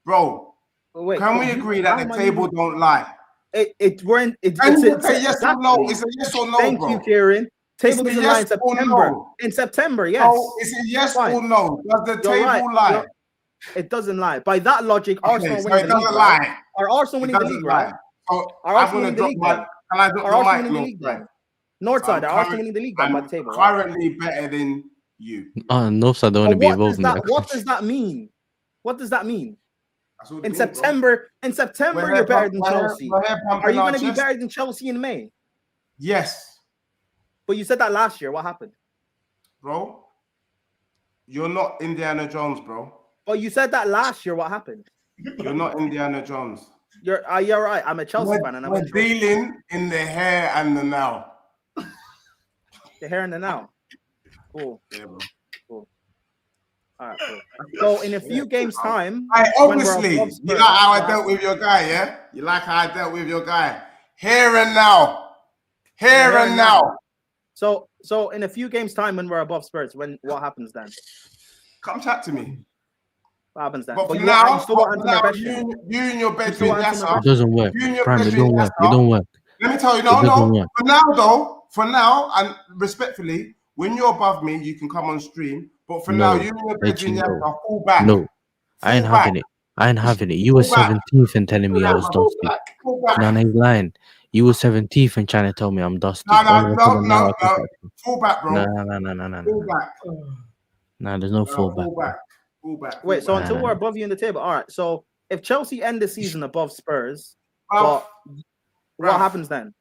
Speaker 2: bro.
Speaker 5: Wait,
Speaker 2: can we agree that the table don't lie?
Speaker 5: It's
Speaker 2: say yes or no? It's a yes or no,
Speaker 5: Thank
Speaker 2: bro.
Speaker 5: you, Kieran. Table doesn't lie in September.
Speaker 2: No?
Speaker 5: In September, yes.
Speaker 2: Oh, is it yes or no? Does the table lie?
Speaker 5: It doesn't lie. By that logic, Arsenal
Speaker 2: so
Speaker 5: winning the league.
Speaker 2: Lie.
Speaker 5: Are Arsenal winning the league, right?
Speaker 2: So
Speaker 5: are Arsenal winning the league?
Speaker 2: Can I drop the mic,
Speaker 5: league then? Northside, are Arsenal winning the league by the table?
Speaker 2: Currently better than you.
Speaker 4: Northside don't want to be involved in that.
Speaker 5: What does that mean? What does that mean? In September, you're better than Chelsea. Are you going to be better than Chelsea in May?
Speaker 2: Yes.
Speaker 5: But you said that last year. What happened?
Speaker 2: Bro, you're not Indiana Jones, bro.
Speaker 5: But you said that last year. What happened?
Speaker 2: You're not Indiana Jones.
Speaker 5: You're right. I'm a Chelsea fan. And
Speaker 2: we're dealing in the here and the now.
Speaker 5: The here and the now. Cool.
Speaker 2: Yeah, bro.
Speaker 5: Cool. All right, cool. So in a few games' time,
Speaker 2: obviously, you like how I dealt with your guy, yeah? You like how I dealt with your guy. Here and now. Here and now.
Speaker 5: So in a few games' time, when we're above Spurs, what happens then?
Speaker 2: Come chat to me.
Speaker 5: What happens then?
Speaker 2: But
Speaker 5: for
Speaker 2: you
Speaker 5: now,
Speaker 2: you in your bedroom,
Speaker 4: it doesn't work. Prime, it don't work. It don't work.
Speaker 2: Let me tell you, no. For now, and respectfully, when you're above me, you can come on stream. But for now, you in your bedroom, you have to fall back.
Speaker 4: No, I ain't having it. I ain't having it. You were 17th and telling me I was dusty. No, he's lying. You were 17th and trying to tell me I'm dusty.
Speaker 2: No. Fall back, bro.
Speaker 4: No.
Speaker 2: Fall back.
Speaker 4: No, there's no fall back.
Speaker 2: Fall back.
Speaker 5: Wait, so until we're above you in the table, all right. So if Chelsea end the season above Spurs, what happens then?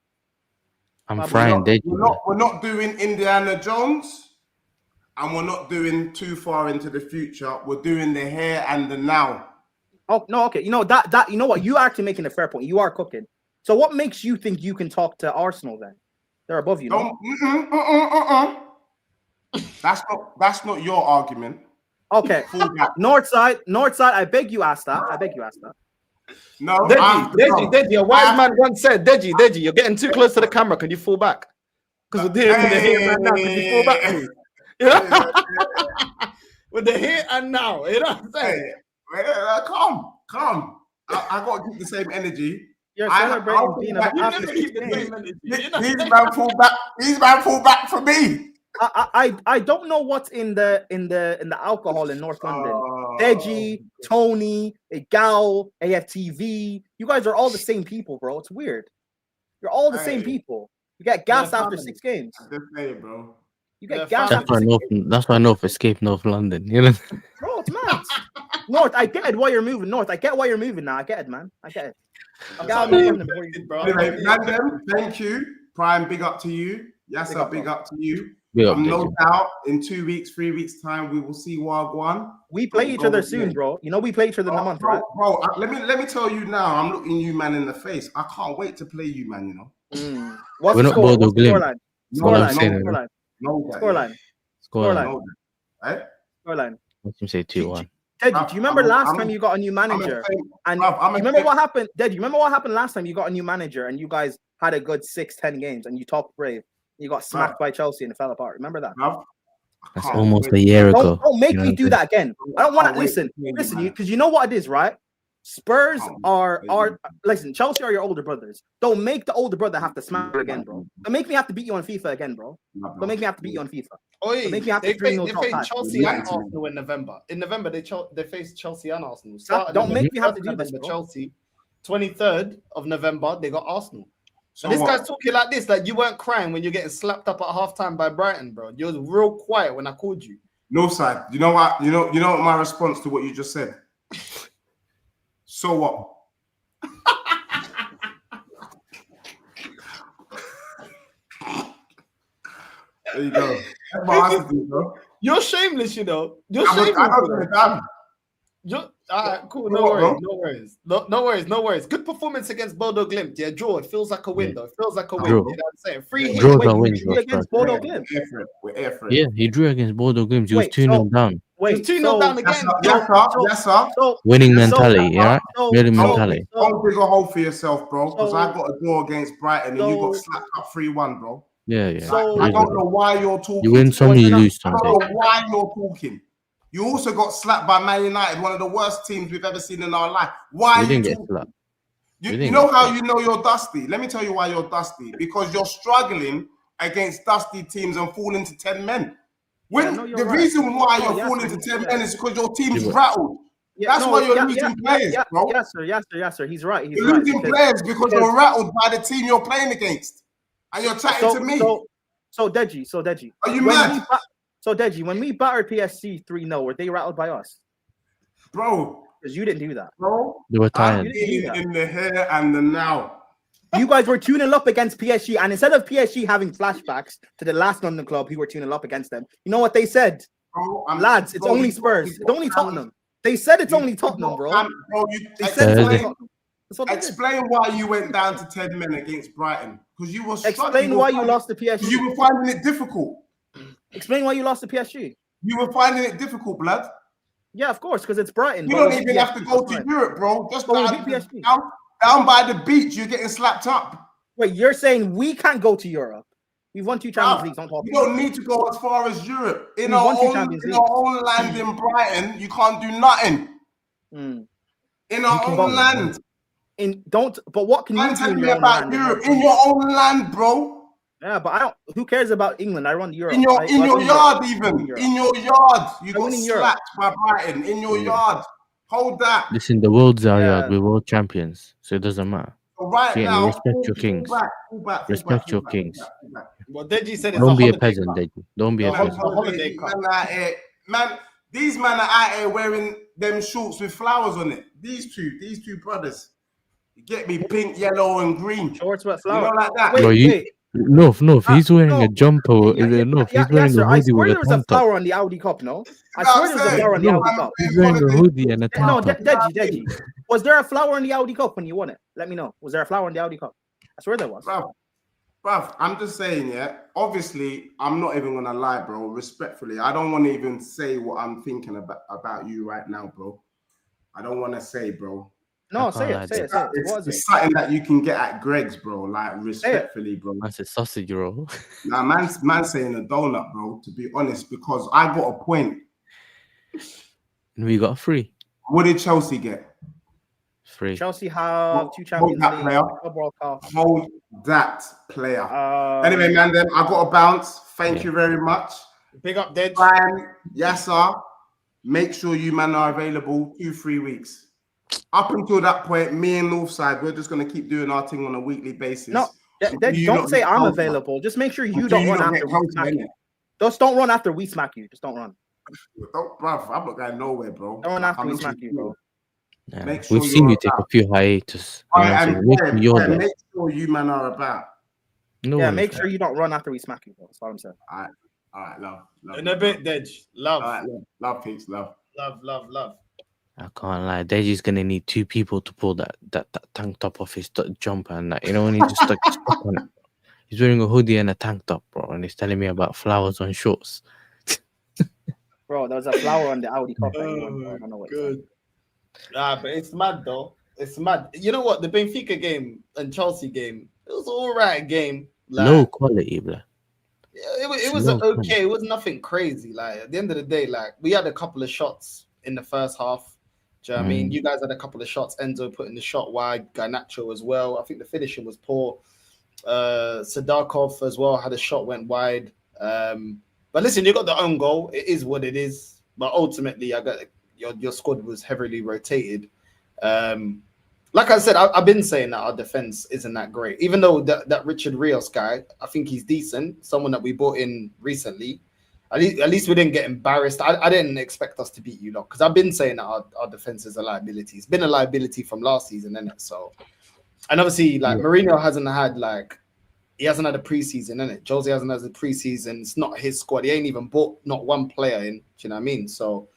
Speaker 4: I'm frying dead.
Speaker 2: We're not doing Indiana Jones, and we're not doing too far into the future. We're doing the here and the now.
Speaker 5: Oh no, okay. You know that you know what? You are actually making a fair point. You are cooking. So what makes you think you can talk to Arsenal then? They're above you.
Speaker 2: That's not your argument.
Speaker 5: Okay. Northside. I beg you ask that.
Speaker 2: No, I
Speaker 1: Deji, a wise man once said, Deji, you're getting too close to the camera. Can you fall back? Because with the here and now, can you fall back, please? You know? With the here and now, you know what I'm saying?
Speaker 2: Calm. I got to keep the same energy.
Speaker 5: You're celebrating being a
Speaker 1: You never keep the same energy. You know?
Speaker 2: These man fall back. These man fall back for me.
Speaker 5: I don't know what's in the alcohol in North London. Deji, Tony, Gal, AFTV. You guys are all the same people, bro. It's weird. You're all the same people. You get gas after 6 games.
Speaker 2: Just say it, bro.
Speaker 5: You get gas
Speaker 4: That's
Speaker 5: after
Speaker 4: why
Speaker 5: 6 games.
Speaker 4: That's why North escaped North London. You know.
Speaker 5: Bro, it's mad. North, I get it why you're moving. North, I get why you're moving now. I get it, man. I get it.
Speaker 2: Anyway, Random, thank you. Prime, big up to you. Yasser, big up to you. No doubt in 2 weeks, 3 weeks time, we will see Wagwan.
Speaker 5: We play each other soon, bro. You know we play each other in a month, right?
Speaker 2: Bro, let me tell you now. I'm looking you, man, in the face. I can't wait to play you, man. You know.
Speaker 5: What's
Speaker 4: We're
Speaker 5: the
Speaker 4: not
Speaker 5: score?
Speaker 4: Bodo
Speaker 5: What's the
Speaker 4: Glim.
Speaker 5: scoreline? Scoreline.
Speaker 2: Right?
Speaker 5: Scoreline.
Speaker 4: Let me say 2-1.
Speaker 5: Deji, do you remember last time you got a new manager? And do you remember what happened? Deji, you remember what happened last time you got a new manager and you guys had a good 6-10 games and you topped Brave? You got smacked by Chelsea and it fell apart. Remember that?
Speaker 4: That's almost a year ago.
Speaker 5: Don't make me do that again. I don't want to listen, because you know what it is, right? Spurs are listen. Chelsea are your older brothers. Don't make the older brother have to smack you again, bro. Don't make me have to beat you on FIFA again, bro. Don't make me have to beat you on FIFA.
Speaker 1: Oi,
Speaker 5: make me have to
Speaker 1: they face Chelsea and Arsenal in November. In November, they face Chelsea and Arsenal.
Speaker 5: Don't make me have to do this, bro.
Speaker 1: Chelsea. 23rd of November, they got Arsenal.
Speaker 2: So
Speaker 1: and this guy's talking like this, like you weren't crying when you're getting slapped up at halftime by Brighton, bro. You was real quiet when I called you.
Speaker 2: No side. You know what? You know what my response to what you just said. So what? There you go. That's my answer, bro.
Speaker 1: You're shameless, you know. You're shameless. All right, cool. No worries. Good performance against Bodo Glimt. Yeah, draw. It feels like a win, though. It feels like a win. You know what I'm saying? Free hit.
Speaker 5: Against Bodo Glimt.
Speaker 4: Yeah, he drew against Bodo Glimt. He was 2-0 down.
Speaker 1: Wait, 2-0 down again.
Speaker 2: Yes, sir.
Speaker 4: Winning mentality, yeah? Winning mentality.
Speaker 2: Don't dig a hole for yourself, bro, because I got a draw against Brighton and you got slapped up 3-1, bro.
Speaker 4: Yeah.
Speaker 2: So I don't know why you're talking.
Speaker 4: You win some, you lose some.
Speaker 2: I don't know why you're talking. You also got slapped by Man United, one of the worst teams we've ever seen in our life. Why
Speaker 4: you
Speaker 2: you
Speaker 4: didn't get slapped?
Speaker 2: You know how you know you're dusty? Let me tell you why you're dusty. Because you're struggling against dusty teams and falling to 10 men. The reason why you're falling to 10 men is because your team's rattled. That's why you're losing players, bro.
Speaker 5: Yes, sir. He's right.
Speaker 2: You're losing players because you're rattled by the team you're playing against. And you're chatting to me.
Speaker 5: So Deji.
Speaker 2: Are you mad?
Speaker 5: So Deji, when we battered PSG 3-0, were they rattled by us?
Speaker 2: Bro.
Speaker 5: Because you didn't do that.
Speaker 2: Bro.
Speaker 4: They were tired.
Speaker 2: In the here and the now.
Speaker 5: You guys were 2-0 up against PSG, and instead of PSG having flashbacks to the last London club who were 2-0 up against them, you know what they said?
Speaker 2: Bro,
Speaker 5: lads, it's only Spurs. It's only Tottenham. They said it's only Tottenham, bro.
Speaker 2: Explain why you went down to 10 men against Brighton. Because you were
Speaker 5: explain why you lost to PSG.
Speaker 2: You were finding it difficult.
Speaker 5: Explain why you lost to PSG.
Speaker 2: You were finding it difficult, blood.
Speaker 5: Yeah, of course, because it's Brighton.
Speaker 2: You don't even have to go to Europe, bro. Just down by the beach, you're getting slapped up.
Speaker 5: Wait, you're saying we can't go to Europe? We've won 2 Champions Leagues. Don't talk.
Speaker 2: You don't need to go as far as Europe. In our own land in Brighton, you can't do nothing. In our own land.
Speaker 5: But what can you
Speaker 2: tell me about Europe? In your own land, bro.
Speaker 5: Yeah, but who cares about England? I run Europe.
Speaker 2: In your yard, even. In your yard. You got slapped by Brighton. In your yard. Hold that.
Speaker 4: Listen, the world's our yard. We're world champions. So it doesn't matter.
Speaker 2: So right now,
Speaker 4: respect your kings. Respect your kings.
Speaker 1: Well, Deji said
Speaker 4: don't be a peasant, Deji. Don't be a peasant.
Speaker 2: Man, these men are out here wearing them shorts with flowers on it. These two brothers. You get me? Pink, yellow, and green.
Speaker 5: Shorts with flowers.
Speaker 2: You know, like that.
Speaker 5: Wait.
Speaker 4: No, if he's wearing a jumper, if he's wearing a hoodie with a
Speaker 5: there was a flower on the Audi Cup, no? I swear there was a flower on the Audi Cup.
Speaker 4: He's wearing a hoodie and a top.
Speaker 5: No, Deji. Was there a flower on the Audi Cup when you won it? Let me know. Was there a flower on the Audi Cup? I swear there was.
Speaker 2: Bruv, I'm just saying, yeah. Obviously, I'm not even gonna lie, bro. Respectfully, I don't want to even say what I'm thinking about you right now, bro. I don't want to say, bro.
Speaker 5: No,
Speaker 4: I
Speaker 5: say
Speaker 4: can't
Speaker 5: it, say
Speaker 4: lie,
Speaker 5: it, say it.
Speaker 2: It's,
Speaker 5: What is it?
Speaker 2: it's something that you can get at Greg's, bro. Like respectfully, bro.
Speaker 4: That's a sausage roll.
Speaker 2: Nah, man's saying a donut, bro. To be honest, because I got a point.
Speaker 4: And we got free.
Speaker 2: What did Chelsea get?
Speaker 4: Free.
Speaker 5: Chelsea have 2
Speaker 2: Hold
Speaker 5: Champions
Speaker 2: that
Speaker 5: League,
Speaker 2: player.
Speaker 5: Club World Cup.
Speaker 2: Hold that player. Anyway,
Speaker 5: Um,
Speaker 2: man, then I got a bounce. Thank
Speaker 4: Yeah.
Speaker 2: you very much.
Speaker 1: Big up, Dead.
Speaker 2: Brian, yes, sir. Make sure you man are available 2-3 weeks. Up until that point, me and Northside, we're just gonna keep doing our thing on a weekly basis.
Speaker 5: no,
Speaker 2: Until you
Speaker 5: don't
Speaker 2: lot
Speaker 5: say
Speaker 2: get
Speaker 5: I'm
Speaker 2: closer.
Speaker 5: available. Just make sure you
Speaker 2: Until
Speaker 5: don't run
Speaker 2: lot
Speaker 5: after
Speaker 2: get
Speaker 5: we
Speaker 2: closer,
Speaker 5: smack you.
Speaker 2: innit?
Speaker 5: Just don't run after we smack you. Just don't run.
Speaker 2: Bruv, I'm not going nowhere, bro.
Speaker 5: Don't run
Speaker 2: Like,
Speaker 5: after we
Speaker 2: I'm
Speaker 5: smack you, bro.
Speaker 4: Yeah.
Speaker 2: Make sure
Speaker 4: We've seen
Speaker 2: you're
Speaker 4: you take a
Speaker 2: about.
Speaker 4: few hiatus. You know,
Speaker 2: Alright,
Speaker 4: so
Speaker 2: and
Speaker 4: make sure you're there.
Speaker 2: make sure you man are about.
Speaker 4: No
Speaker 5: Yeah,
Speaker 4: worries,
Speaker 5: make
Speaker 4: man.
Speaker 5: sure you don't run after we smack you, bro. That's what I'm saying.
Speaker 2: All right, love.
Speaker 1: In a bit, Dead. Love.
Speaker 2: All right, love, peace, love.
Speaker 1: Love.
Speaker 4: I can't lie. Deji's gonna need 2 people to pull that tank top off his jumper and that. You know when he just like stuck on it. He's wearing a hoodie and a tank top, bro, and he's telling me about flowers on shorts.
Speaker 5: Bro, there was a flower on the Audi Cup that you won, bro. I don't know what.
Speaker 1: Good. But it's mad though. It's mad. You know what? The Benfica game and Chelsea game, it was all right game. Like,
Speaker 4: Low quality, bro.
Speaker 1: it was
Speaker 4: low
Speaker 1: okay.
Speaker 4: quality.
Speaker 1: It was nothing crazy. Like at the end of the day, like we had a couple of shots in the first half. Do you know what I mean? You guys had a couple of shots. Enzo putting the shot wide. Garnacho as well. I think the finishing was poor. Sadakov as well had a shot went wide. But listen, you got the own goal. It is what it is. But ultimately, I got your squad was heavily rotated. Like I said, I've been saying that our defense isn't that great. Even though that Richard Rios guy, I think he's decent. Someone that we brought in recently. At least we didn't get embarrassed. I didn't expect us to beat you, because I've been saying that our defense is a liability. It's been a liability from last season, isn't it? So, and obviously, like Mourinho hasn't had a preseason, innit? Jose hasn't had a preseason. It's not his squad. He ain't even bought not one player in. Do you know what I mean? So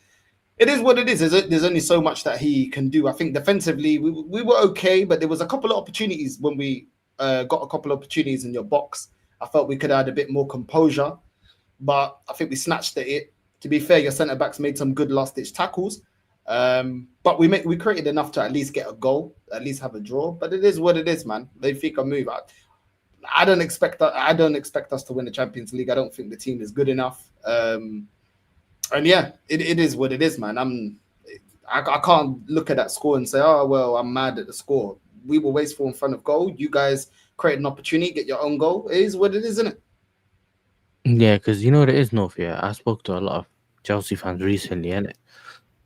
Speaker 1: it is what it is. There's only so much that he can do. I think defensively we were okay, but there was a couple of opportunities when we got a couple of opportunities in your box. I felt we could have had a bit more composure, but I think we snatched at it. To be fair, your centre backs made some good last ditch tackles, but we created enough to at least get a goal, at least have a draw. But it is what it is, man. Benfica move. I don't expect us to win the Champions League. I don't think the team is good enough. And yeah, it is what it is, man. I can't look at that score and say, oh well, I'm mad at the score. We were wasteful in front of goal. You guys create an opportunity, get your own goal. It is what it is, isn't it?
Speaker 4: Yeah, because you know what it is, North. Yeah, I spoke to a lot of Chelsea fans recently, innit?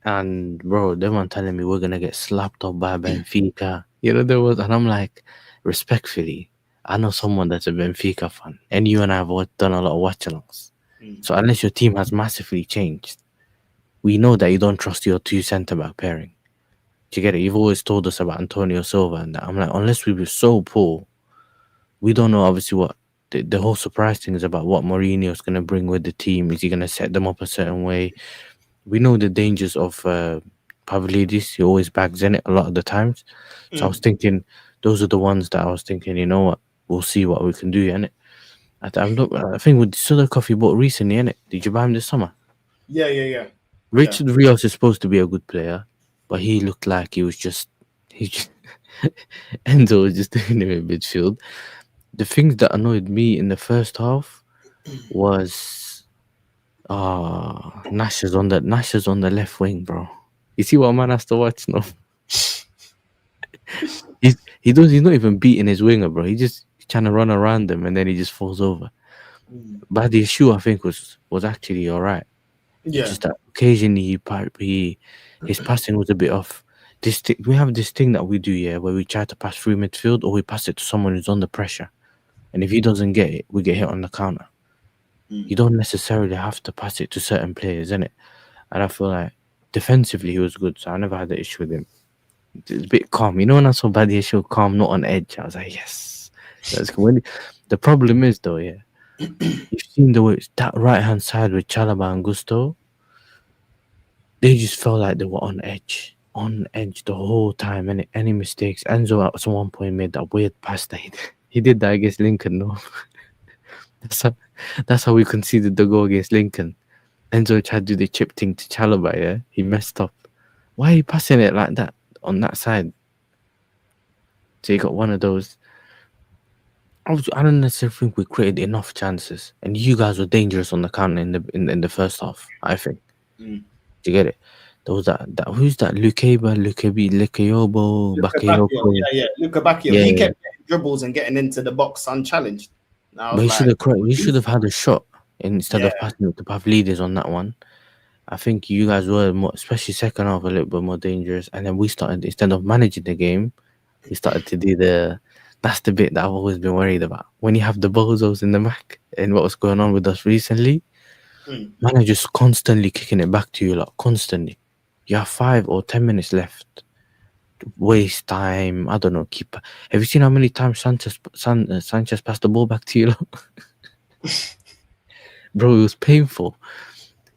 Speaker 4: And bro, they were telling me we're gonna get slapped up by Benfica. You know, and I'm like, respectfully, I know someone that's a Benfica fan, and you and I have done a lot of watch-alongs. So unless your team has massively changed, we know that you don't trust your 2 centre-back pairing. Do you get it? You've always told us about Antonio Silva and that. I'm like, unless we were so poor, we don't know obviously what the whole surprise thing is about what Mourinho's going to bring with the team. Is he going to set them up a certain way? We know the dangers of Pavlidis. He always bags in it a lot of the times. So I was thinking, those are the ones that I was thinking, you know what? We'll see what we can do, innit? I think with the Sadakov you bought recently, innit? Did you buy him this summer?
Speaker 1: Yeah.
Speaker 4: Richard Rios is supposed to be a good player, but he looked like he just Enzo was just doing him in midfield. The things that annoyed me in the first half was Nash's on the left wing, bro. You see what a man has to watch now? He's not even beating his winger, bro. He's just trying to run around them and then he just falls over. But the issue I think was actually alright.
Speaker 1: Yeah.
Speaker 4: Just that occasionally his passing was a bit off. We have this thing that we do, yeah, where we try to pass through midfield or we pass it to someone who's under pressure. And if he doesn't get it, we get hit on the counter. You don't necessarily have to pass it to certain players, innit? And I feel like defensively he was good, so I never had the issue with him. It's a bit calm. You know when I saw Badia show calm, not on edge, I was like, yes. That's good. The problem is though, yeah, you've seen the way that right hand side with Chalaba and Gusto, they just felt like they were on edge the whole time. And any mistakes, Enzo at one point made that weird pass that he did that against Lincoln. No, that's how we conceded the goal against Lincoln. Enzo tried to do the chip thing to Chalaba. Yeah, he messed up. Why are you passing it like that on that side? So you got one of those. I don't necessarily think we created enough chances, and you guys were dangerous on the counter in the first half. I think.
Speaker 1: Mm.
Speaker 4: Do you get it? There was that who's that? Lukayobo,
Speaker 1: Luka Bacchio,
Speaker 4: Bakayoko.
Speaker 1: yeah. Luka Bacchio,
Speaker 4: Yeah,
Speaker 1: he
Speaker 4: yeah.
Speaker 1: kept getting dribbles and getting into the box unchallenged. And I
Speaker 4: But
Speaker 1: was like,
Speaker 4: he should have had a shot instead
Speaker 1: yeah,
Speaker 4: of passing it to Pavlidis on that one. I think you guys were more, especially second half, a little bit more dangerous. And then we started, instead of managing the game, we started to do that's the bit that I've always been worried about. When you have the bozos in the back and what was going on with us recently,
Speaker 1: Mm.
Speaker 4: man are just constantly kicking it back to you, like constantly. You have 5 or 10 minutes left. Waste time. I don't know. Have you seen how many times Sanchez passed the ball back to you? Bro, it was painful.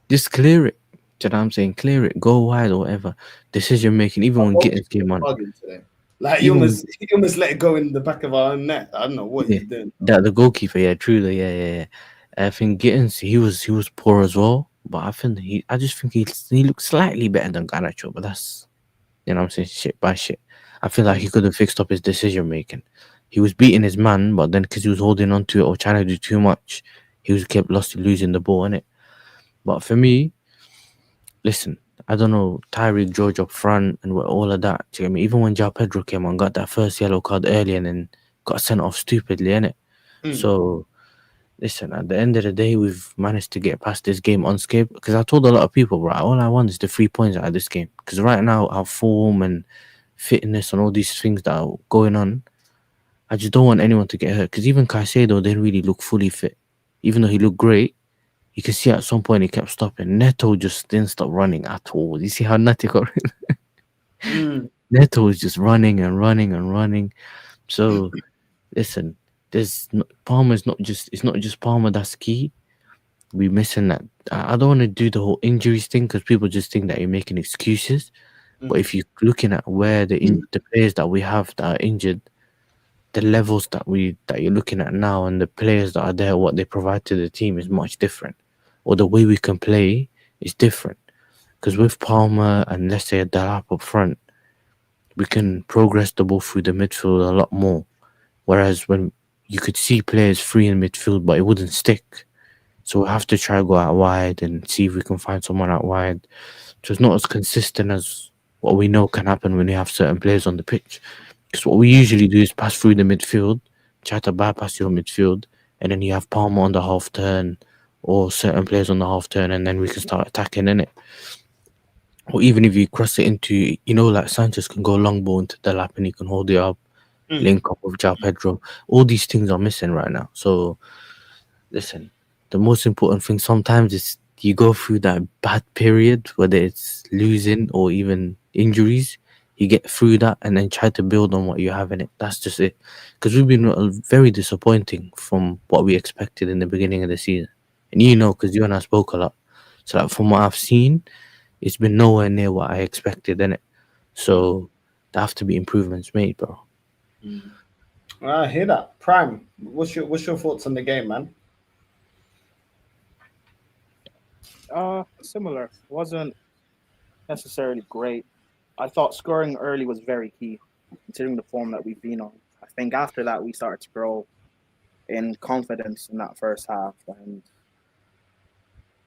Speaker 4: Just clear it. Do you know what I'm saying? Clear it. Go wide or whatever. Decision making, even when Gittins came on.
Speaker 1: today. Like
Speaker 4: Even
Speaker 1: he almost let it go in the back of our own net. I don't know what
Speaker 4: yeah,
Speaker 1: he's doing.
Speaker 4: that the goalkeeper, yeah, truly, yeah. I think Gittins, he was poor as well. But I just think he looks slightly better than Garnacho, but that's, you know what I'm saying, shit by shit. I feel like he could have fixed up his decision making. He was beating his man, but then because he was holding on to it or trying to do too much, he was kept losing the ball, innit? But for me, listen, I don't know, Tyreek George up front and all of that. Do you get me? Even when João Pedro came on, got that first yellow card early and then got sent off stupidly, innit?
Speaker 1: Mm.
Speaker 4: So, listen, at the end of the day, we've managed to get past this game unscathed. Because I told a lot of people, bro, all I want is the 3 points out of this game. Because right now, our form and fitness and all these things that are going on, I just don't want anyone to get hurt. Because even Caicedo didn't really look fully fit. Even though he looked great, you can see at some point he kept stopping. Neto just didn't stop running at all. You see how Neto got Neto was just running and running and running. So listen, Palmer's not just it's not just Palmer that's key. We're missing that. I don't want to do the whole injuries thing because people just think that you're making excuses. But if you're looking at where the players that we have that are injured, the levels that you're looking at now, and the players that are there, what they provide to the team is much different, or the way we can play is different. Because with Palmer and let's say a Delap up front, we can progress the ball through the midfield a lot more. Whereas when you could see players free in midfield, but it wouldn't stick. So we have to try to go out wide and see if we can find someone out wide. So it's not as consistent as what we know can happen when you have certain players on the pitch. Because what we usually do is pass through the midfield, try to bypass your midfield, and then you have Palmer on the half turn or certain players on the half turn, and then we can start attacking in it. Or even if you cross it into, like Sanchez can go long ball into the lap and he can hold it up, link up with João Pedro. All these things are missing right now. So, listen, the most important thing sometimes is you go through that bad period, whether it's losing or even injuries, you get through that and then try to build on what you have in it. That's just it. Because we've been very disappointing from what we expected in the beginning of the season. And because you and I spoke a lot. So like, from what I've seen, it's been nowhere near what I expected in it. So there have to be improvements made, bro.
Speaker 1: I hear that. Prime, what's your thoughts on the game, man?
Speaker 5: Similar. Wasn't necessarily great. I thought scoring early was very key, considering the form that we've been on. I think after that we started to grow in confidence in that first half, and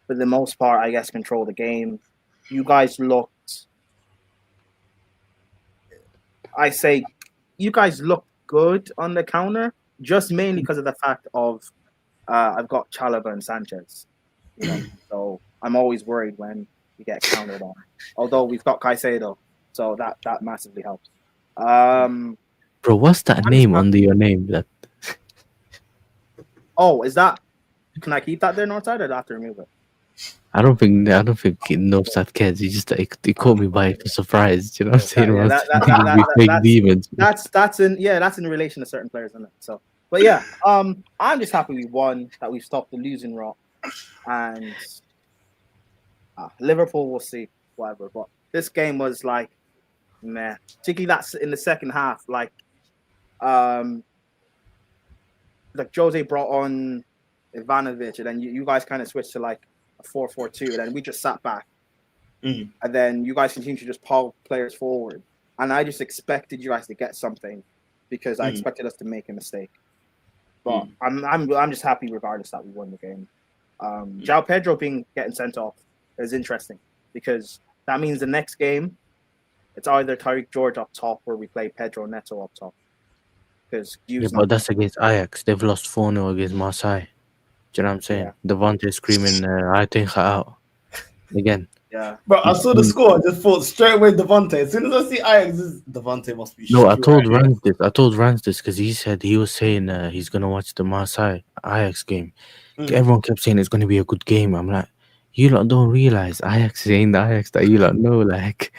Speaker 5: for the most part, I guess, control the game. You guys looked. You guys looked good on the counter, just mainly because of the fact of I've got Chalobah and Sanchez. So I'm always worried when we get countered on. Although we've got Caicedo, so that massively helps.
Speaker 4: Bro, what's that name under your name? That
Speaker 5: is that? Can I keep that there, Northside, or do I have to remove it?
Speaker 4: I don't think Northside cares. He just it caught me by surprise. You know what I'm saying?
Speaker 5: That's in relation to certain players, isn't it? So, but yeah, I'm just happy we won, that we've stopped the losing rot, and Liverpool, we'll see, whatever. But this game was like, meh. Particularly that's in the second half, like Jose brought on Ivanovic, and then you guys kind of switched to like a 4-4-2, and then we just sat back, and then you guys continued to just pull players forward, and I just expected you guys to get something because I expected us to make a mistake. But I'm just happy regardless that we won the game. João Pedro getting sent off is interesting because that means the next game it's either Tyreek George up top or we play Pedro Neto up top. Because
Speaker 4: but that's against Ajax. They've lost 4-0 against Marseille. Do you know what I'm saying?
Speaker 5: Yeah.
Speaker 4: Devontae screaming, I think her out again.
Speaker 5: Yeah.
Speaker 1: But I saw the score. I just thought straight away Devontae. As soon as I see Ajax, Devontae must be.
Speaker 4: No, I told Rans this because he was saying he's gonna watch the Marseille Ajax game. Everyone kept saying it's gonna be a good game. I'm like, you lot don't realize Ajax ain't the Ajax that you lot know. Like,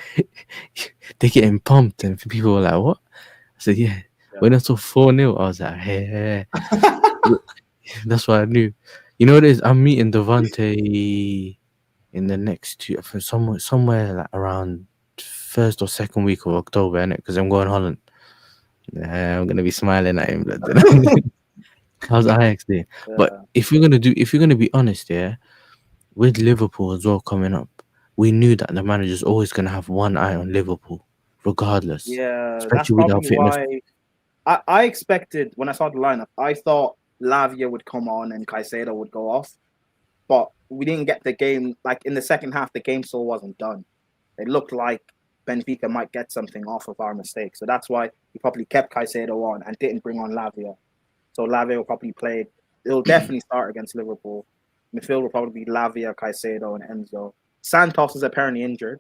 Speaker 4: they're getting pumped, and people were like, "What?" I said, "Yeah." When I saw 4-0, I was like, "Hey." That's what I knew. You know what it is? I'm meeting Devontae in the next somewhere like around first or second week of October, innit? Because I'm going Holland. I'm gonna be smiling at him. How's Ajax there? Yeah. But if you're gonna be honest, yeah, with Liverpool as well coming up, we knew that the manager's always gonna have one eye on Liverpool, regardless.
Speaker 5: Yeah, that's probably why. I expected when I saw the lineup, I thought Lavia would come on and Caicedo would go off, but we didn't get the game. Like in the second half, the game still wasn't done. It looked like Benfica might get something off of our mistake, so that's why he probably kept Caicedo on and didn't bring on Lavia. So Lavia will probably play. It'll definitely start against Liverpool. Midfield will probably be Lavia, Caicedo, and Enzo. Santos is apparently injured.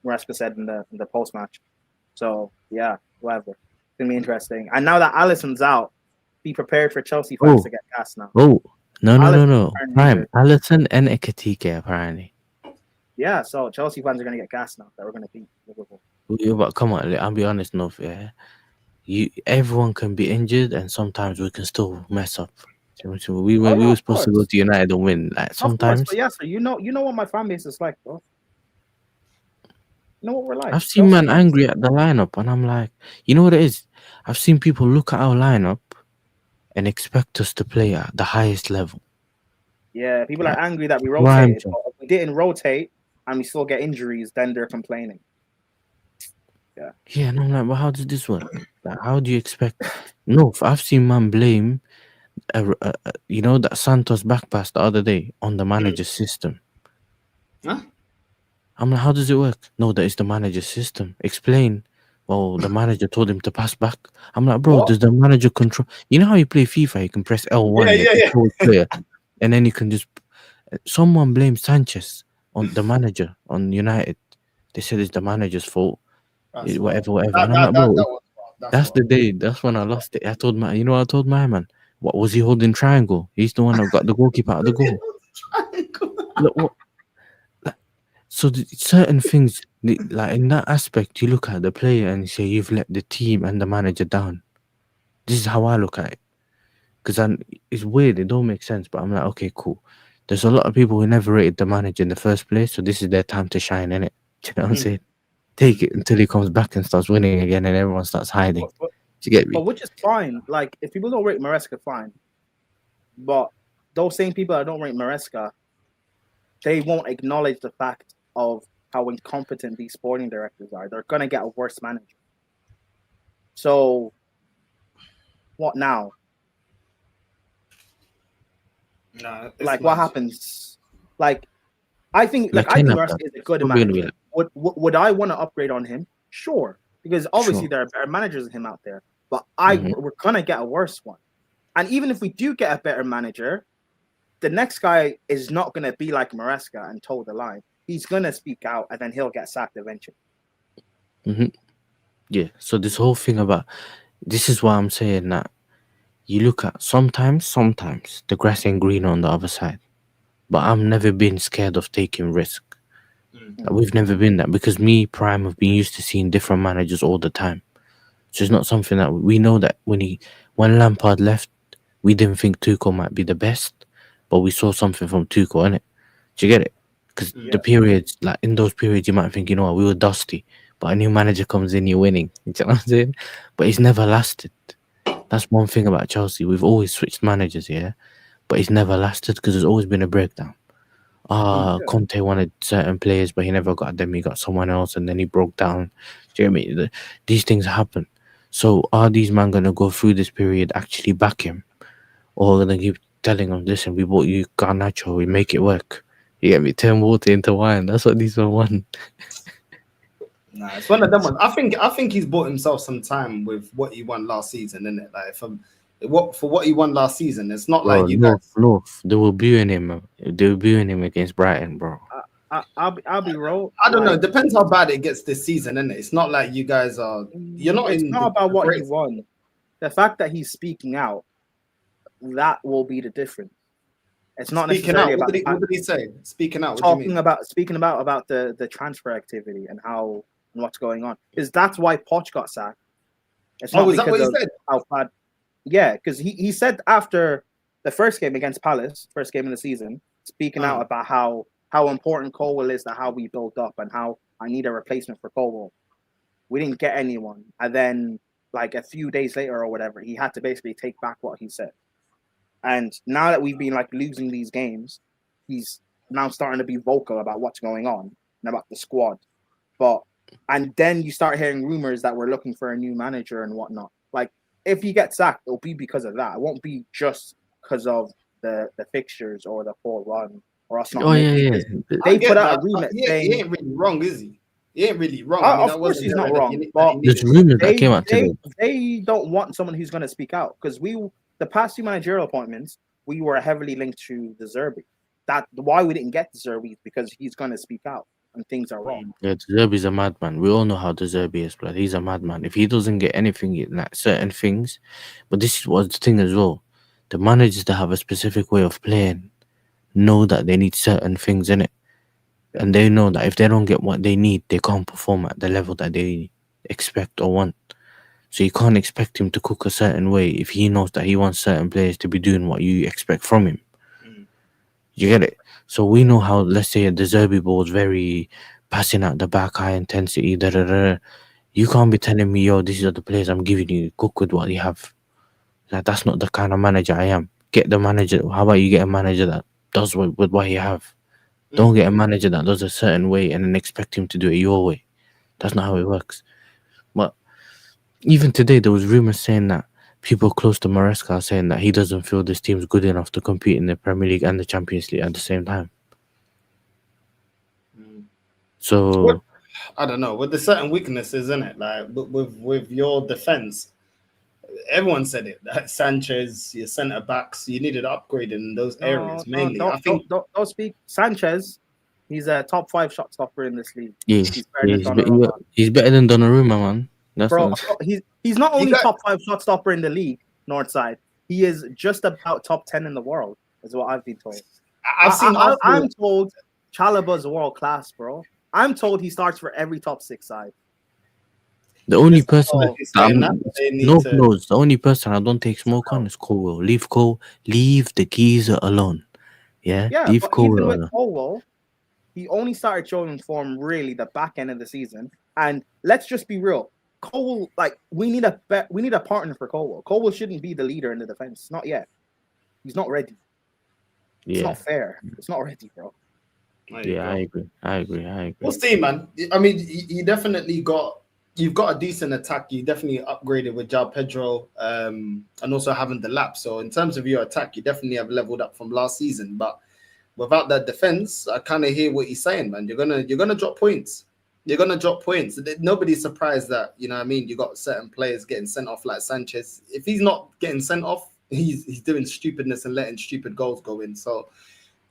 Speaker 5: Maresca said in the post match. So yeah, whatever. It's gonna be interesting. And now that Alisson's out, be prepared for Chelsea fans to get gas now.
Speaker 4: Oh no! Prime Alisson and Ekitike apparently.
Speaker 5: Yeah, so Chelsea fans are gonna get gas now that we're gonna beat Liverpool.
Speaker 4: Yeah, but come on, I'll be honest, no, yeah. Everyone can be injured, and sometimes we can still mess up. We were supposed to go to United and win. Like sometimes,
Speaker 5: but yes, you know what my fan base is like, bro. You know what we're like.
Speaker 4: I've seen man angry at the lineup, and I'm like, you know what it is? I've seen people look at our lineup and expect us to play at the highest level.
Speaker 5: Yeah, people are angry that we rotated. But if we didn't rotate and we still get injuries, then they're complaining.
Speaker 4: Yeah, and I'm like, well, how does this work? Like, how do you expect? No, I've seen man blame, that Santos back pass the other day on the manager's system.
Speaker 1: Huh?
Speaker 4: I'm like, how does it work? No, that is the manager's system. Explain. Well, the manager told him to pass back. I'm like, bro, does the manager control? You know how you play FIFA? You can press L1, player, and then you can just. Someone blamed Sanchez on the manager on United. They said it's the manager's fault. Whatever. And I'm like, bro, that's the day. That's when I lost it. I told my man, what was he holding triangle? He's the one that got the goalkeeper out of the goal. Look, what? So certain things, like in that aspect, you look at the player and you say you've let the team and the manager down. This is how I look at it, because it's weird. It don't make sense, but I'm like, okay, cool. There's a lot of people who never rated the manager in the first place, so this is their time to shine, innit? Do you know what I'm saying? Take it until he comes back and starts winning again, and everyone starts hiding. Do you get me?
Speaker 5: But which is fine. Like if people don't rate Maresca, fine. But those same people that don't rate Maresca, they won't acknowledge the fact of how incompetent these sporting directors are. They're gonna get a worse manager. So, what now?
Speaker 1: No,
Speaker 5: like what happens? Like, I think I think Maresca is a good manager. Would I want to upgrade on him? Sure, because obviously there are better managers than him out there. But we're gonna get a worse one. And even if we do get a better manager, the next guy is not gonna be like Maresca and toe the line. He's gonna speak out, and then he'll get sacked eventually.
Speaker 4: Yeah. So this whole thing about this is why I'm saying that you look at sometimes the grass ain't green on the other side. But I've never been scared of taking risk. We've never been that because me, Prime, have been used to seeing different managers all the time. So it's not something that we know that when Lampard left, we didn't think Tuchel might be the best, but we saw something from Tuchel, innit? Do you get it? Because the periods, like in those periods, you might think, you know what, we were dusty, but a new manager comes in, you're winning. You know what I'm saying? But it's never lasted. That's one thing about Chelsea. We've always switched managers, but it's never lasted because there's always been a breakdown. Conte wanted certain players, but he never got them. He got someone else, and then he broke down. Do you know what I mean? These things happen. So are these men gonna go through this period actually back him, or gonna keep telling him, "Listen, we bought you Garnacho, we make it work." You get me? Turn water into wine. That's what these men want.
Speaker 1: Nah, it's one of them ones. I think he's bought himself some time with what he won last season, isn't it? Like what he won last season, it's not
Speaker 4: Bro,
Speaker 1: like you
Speaker 4: North,
Speaker 1: guys.
Speaker 4: North, they were booing him. They were booing him against Brighton, bro.
Speaker 5: I'll be real.
Speaker 1: I don't know.
Speaker 5: Like,
Speaker 1: It depends how bad it gets this season, isn't it? It's not like you guys are. You're not
Speaker 5: it's
Speaker 1: in
Speaker 5: not about
Speaker 1: the
Speaker 5: what he
Speaker 1: great.
Speaker 5: won. The fact that he's speaking out, that will be the difference. It's not
Speaker 1: Speaking
Speaker 5: necessarily
Speaker 1: out,
Speaker 5: about the
Speaker 1: what
Speaker 5: fact
Speaker 1: did he say? Speaking out, what do you mean?
Speaker 5: speaking about the transfer activity and how and what's going on. Because that's why Poch got sacked. It's not
Speaker 1: Oh, is that
Speaker 5: because
Speaker 1: what he
Speaker 5: of
Speaker 1: said?
Speaker 5: how bad. Yeah, because he said after the first game against Palace, first game of the season, speaking out about how important Colwell is, that how we built up and how I need a replacement for Colwell. We didn't get anyone, and then like a few days later or whatever, he had to basically take back what he said. And now that we've been like losing these games, he's now starting to be vocal about what's going on and about the squad. And then you start hearing rumors that we're looking for a new manager and whatnot. Like if he gets sacked, it'll be because of that. It won't be just because of the fixtures or the poor run or us not
Speaker 4: Oh yeah,
Speaker 5: making
Speaker 4: yeah.
Speaker 5: it. They put out a remit
Speaker 1: He
Speaker 5: saying,
Speaker 1: ain't really wrong, is he? He ain't really wrong. I mean,
Speaker 5: of
Speaker 1: that
Speaker 5: course
Speaker 1: wasn't
Speaker 5: he's
Speaker 1: the
Speaker 5: not
Speaker 1: red that
Speaker 5: wrong,
Speaker 1: he
Speaker 5: but
Speaker 4: There's
Speaker 1: needed.
Speaker 4: rumors that came out today.
Speaker 5: they don't want someone who's going to speak out because the past two managerial appointments we were heavily linked to the Zerbi. That why we didn't get the Zerbi because he's going to speak out and things are wrong.
Speaker 4: Yeah, De Zerbi's a madman. We all know how De Zerbi is, blood. He's a madman. If he doesn't get anything in like certain things, but this is what's the thing as well. The managers that have a specific way of playing know that they need certain things in it, and they know that if they don't get what they need, they can't perform at the level that they expect or want. So you can't expect him to cook a certain way if he knows that he wants certain players to be doing what you expect from him. You get it? So we know how, let's say, the Zerbi ball is very passing out the back, high intensity. Da, da, da. You can't be telling me, yo, these are the players I'm giving you. Cook with what you have. Like, that's not the kind of manager I am. Get the manager. How about you get a manager that does with what you have? Don't get a manager that does a certain way and then expect him to do it your way. That's not how it works. But even today, there was rumors saying that people close to Maresca are saying that he doesn't feel this team's good enough to compete in the Premier League and the Champions League at the same time. So
Speaker 1: I don't know. With the certain weaknesses, isn't it? Like with your defense, everyone said it. That Sanchez, your centre backs, you needed upgrade in those areas mainly.
Speaker 5: Don't speak. Sanchez, he's a top 5 shot stopper in this league.
Speaker 4: yeah,
Speaker 5: He's better than Donnarumma.
Speaker 4: he's better than Donnarumma, man. That's
Speaker 5: Bro,
Speaker 4: what...
Speaker 5: he's not only top 5 shot stopper in the league, Northside. He is just about top 10 in the world, is what I've been told. I'm told Chalobah's world class, bro. I'm told he starts for every top 6 side.
Speaker 4: The only person
Speaker 1: the
Speaker 4: only person I don't take smoke on is Colwell. Leave the geezer alone. Yeah, leave Colwell
Speaker 5: even
Speaker 4: alone.
Speaker 5: with Colwell, he only started showing form really the back end of the season. And let's just be real, Colwell, like we need a partner for Colwell. Colwell shouldn't be the leader in the defense. Not yet. He's not ready. It's not fair. It's not ready, bro.
Speaker 4: Yeah, I agree.
Speaker 1: We'll see, man. I mean, you definitely you've got a decent attack. You definitely upgraded with João Pedro and also having the lap. So in terms of your attack, you definitely have leveled up from last season. But without that defense, I kind of hear what he's saying, man. You're gonna drop points. You're gonna drop points. Nobody's surprised that, you know what I mean, you got certain players getting sent off like Sanchez. If he's not getting sent off, he's doing stupidness and letting stupid goals go in. So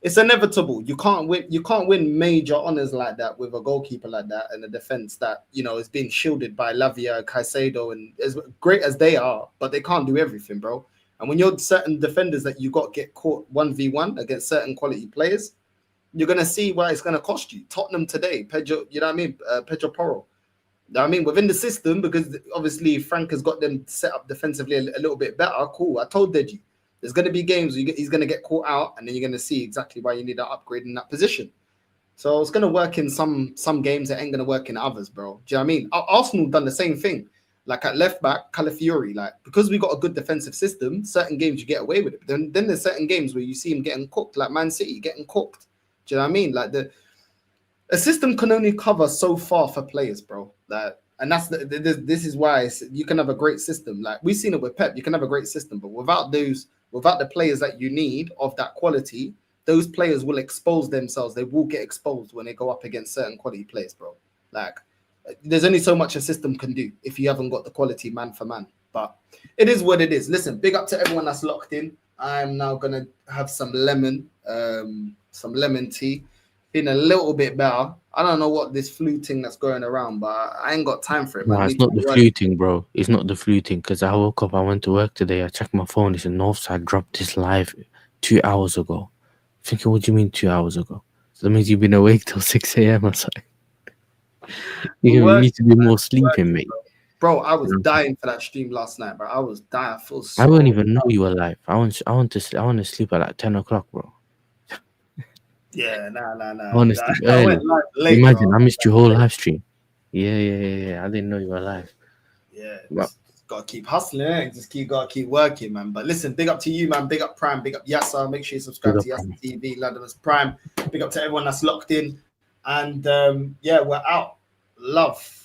Speaker 1: it's inevitable. You can't win major honors like that with a goalkeeper like that and a defense that, you know, is being shielded by Lavia, Caicedo, and as great as they are, but they can't do everything, bro. And when you're certain defenders that you got get caught 1v1 against certain quality players, you're gonna see why it's gonna cost you. Tottenham today, Pedro, you know what I mean? Pedro Porro. You know what I mean? Within the system, because obviously Frank has got them set up defensively a little bit better. Cool. I told Deji. There's going to be games where he's going to get caught out, and then you're going to see exactly why you need an upgrade in that position. So it's going to work in some games. It ain't going to work in others, bro. Do you know what I mean? Arsenal done the same thing. Like at left back, Calafiori, like because we got a good defensive system, certain games you get away with it. But then there's certain games where you see him getting cooked, like Man City getting cooked. Do you know what I mean? Like a system can only cover so far for players, bro. Like, And that's this is why you can have a great system. Like we've seen it with Pep, you can have a great system, but without the players that you need of that quality, those players will expose themselves. They will get exposed when they go up against certain quality players, bro. Like there's only so much a system can do if you haven't got the quality man for man. But it is what it is. Listen, big up to everyone that's locked in. I'm now gonna have some lemon tea. Feeling a little bit better. I don't know what this flu thing that's going around, but I ain't got time for it, man.
Speaker 4: Nah, it's not the flu thing, bro. It's not the flu thing. Because I woke up, I went to work today. I checked my phone. It's a Northside dropped this live 2 hours ago. Thinking, what do you mean 2 hours ago? So that means you've been awake till 6 a.m. or something. You need to be more sleeping, mate.
Speaker 1: Bro, I was dying for that stream last night, bro. I was dying.
Speaker 4: I wouldn't even know you were live. I want to sleep at like 10 o'clock, bro.
Speaker 1: Yeah, nah.
Speaker 4: Honestly,
Speaker 1: late,
Speaker 4: imagine
Speaker 1: bro.
Speaker 4: I missed your whole live stream. Yeah. I didn't know you were live.
Speaker 1: Yeah,
Speaker 4: Well,
Speaker 1: just gotta keep hustling, eh? Gotta keep working, man. But listen, big up to you, man. Big up Prime, big up Yasser. Make sure you subscribe to Yasser TV, London's Prime. Big up to everyone that's locked in. And yeah, we're out. Love.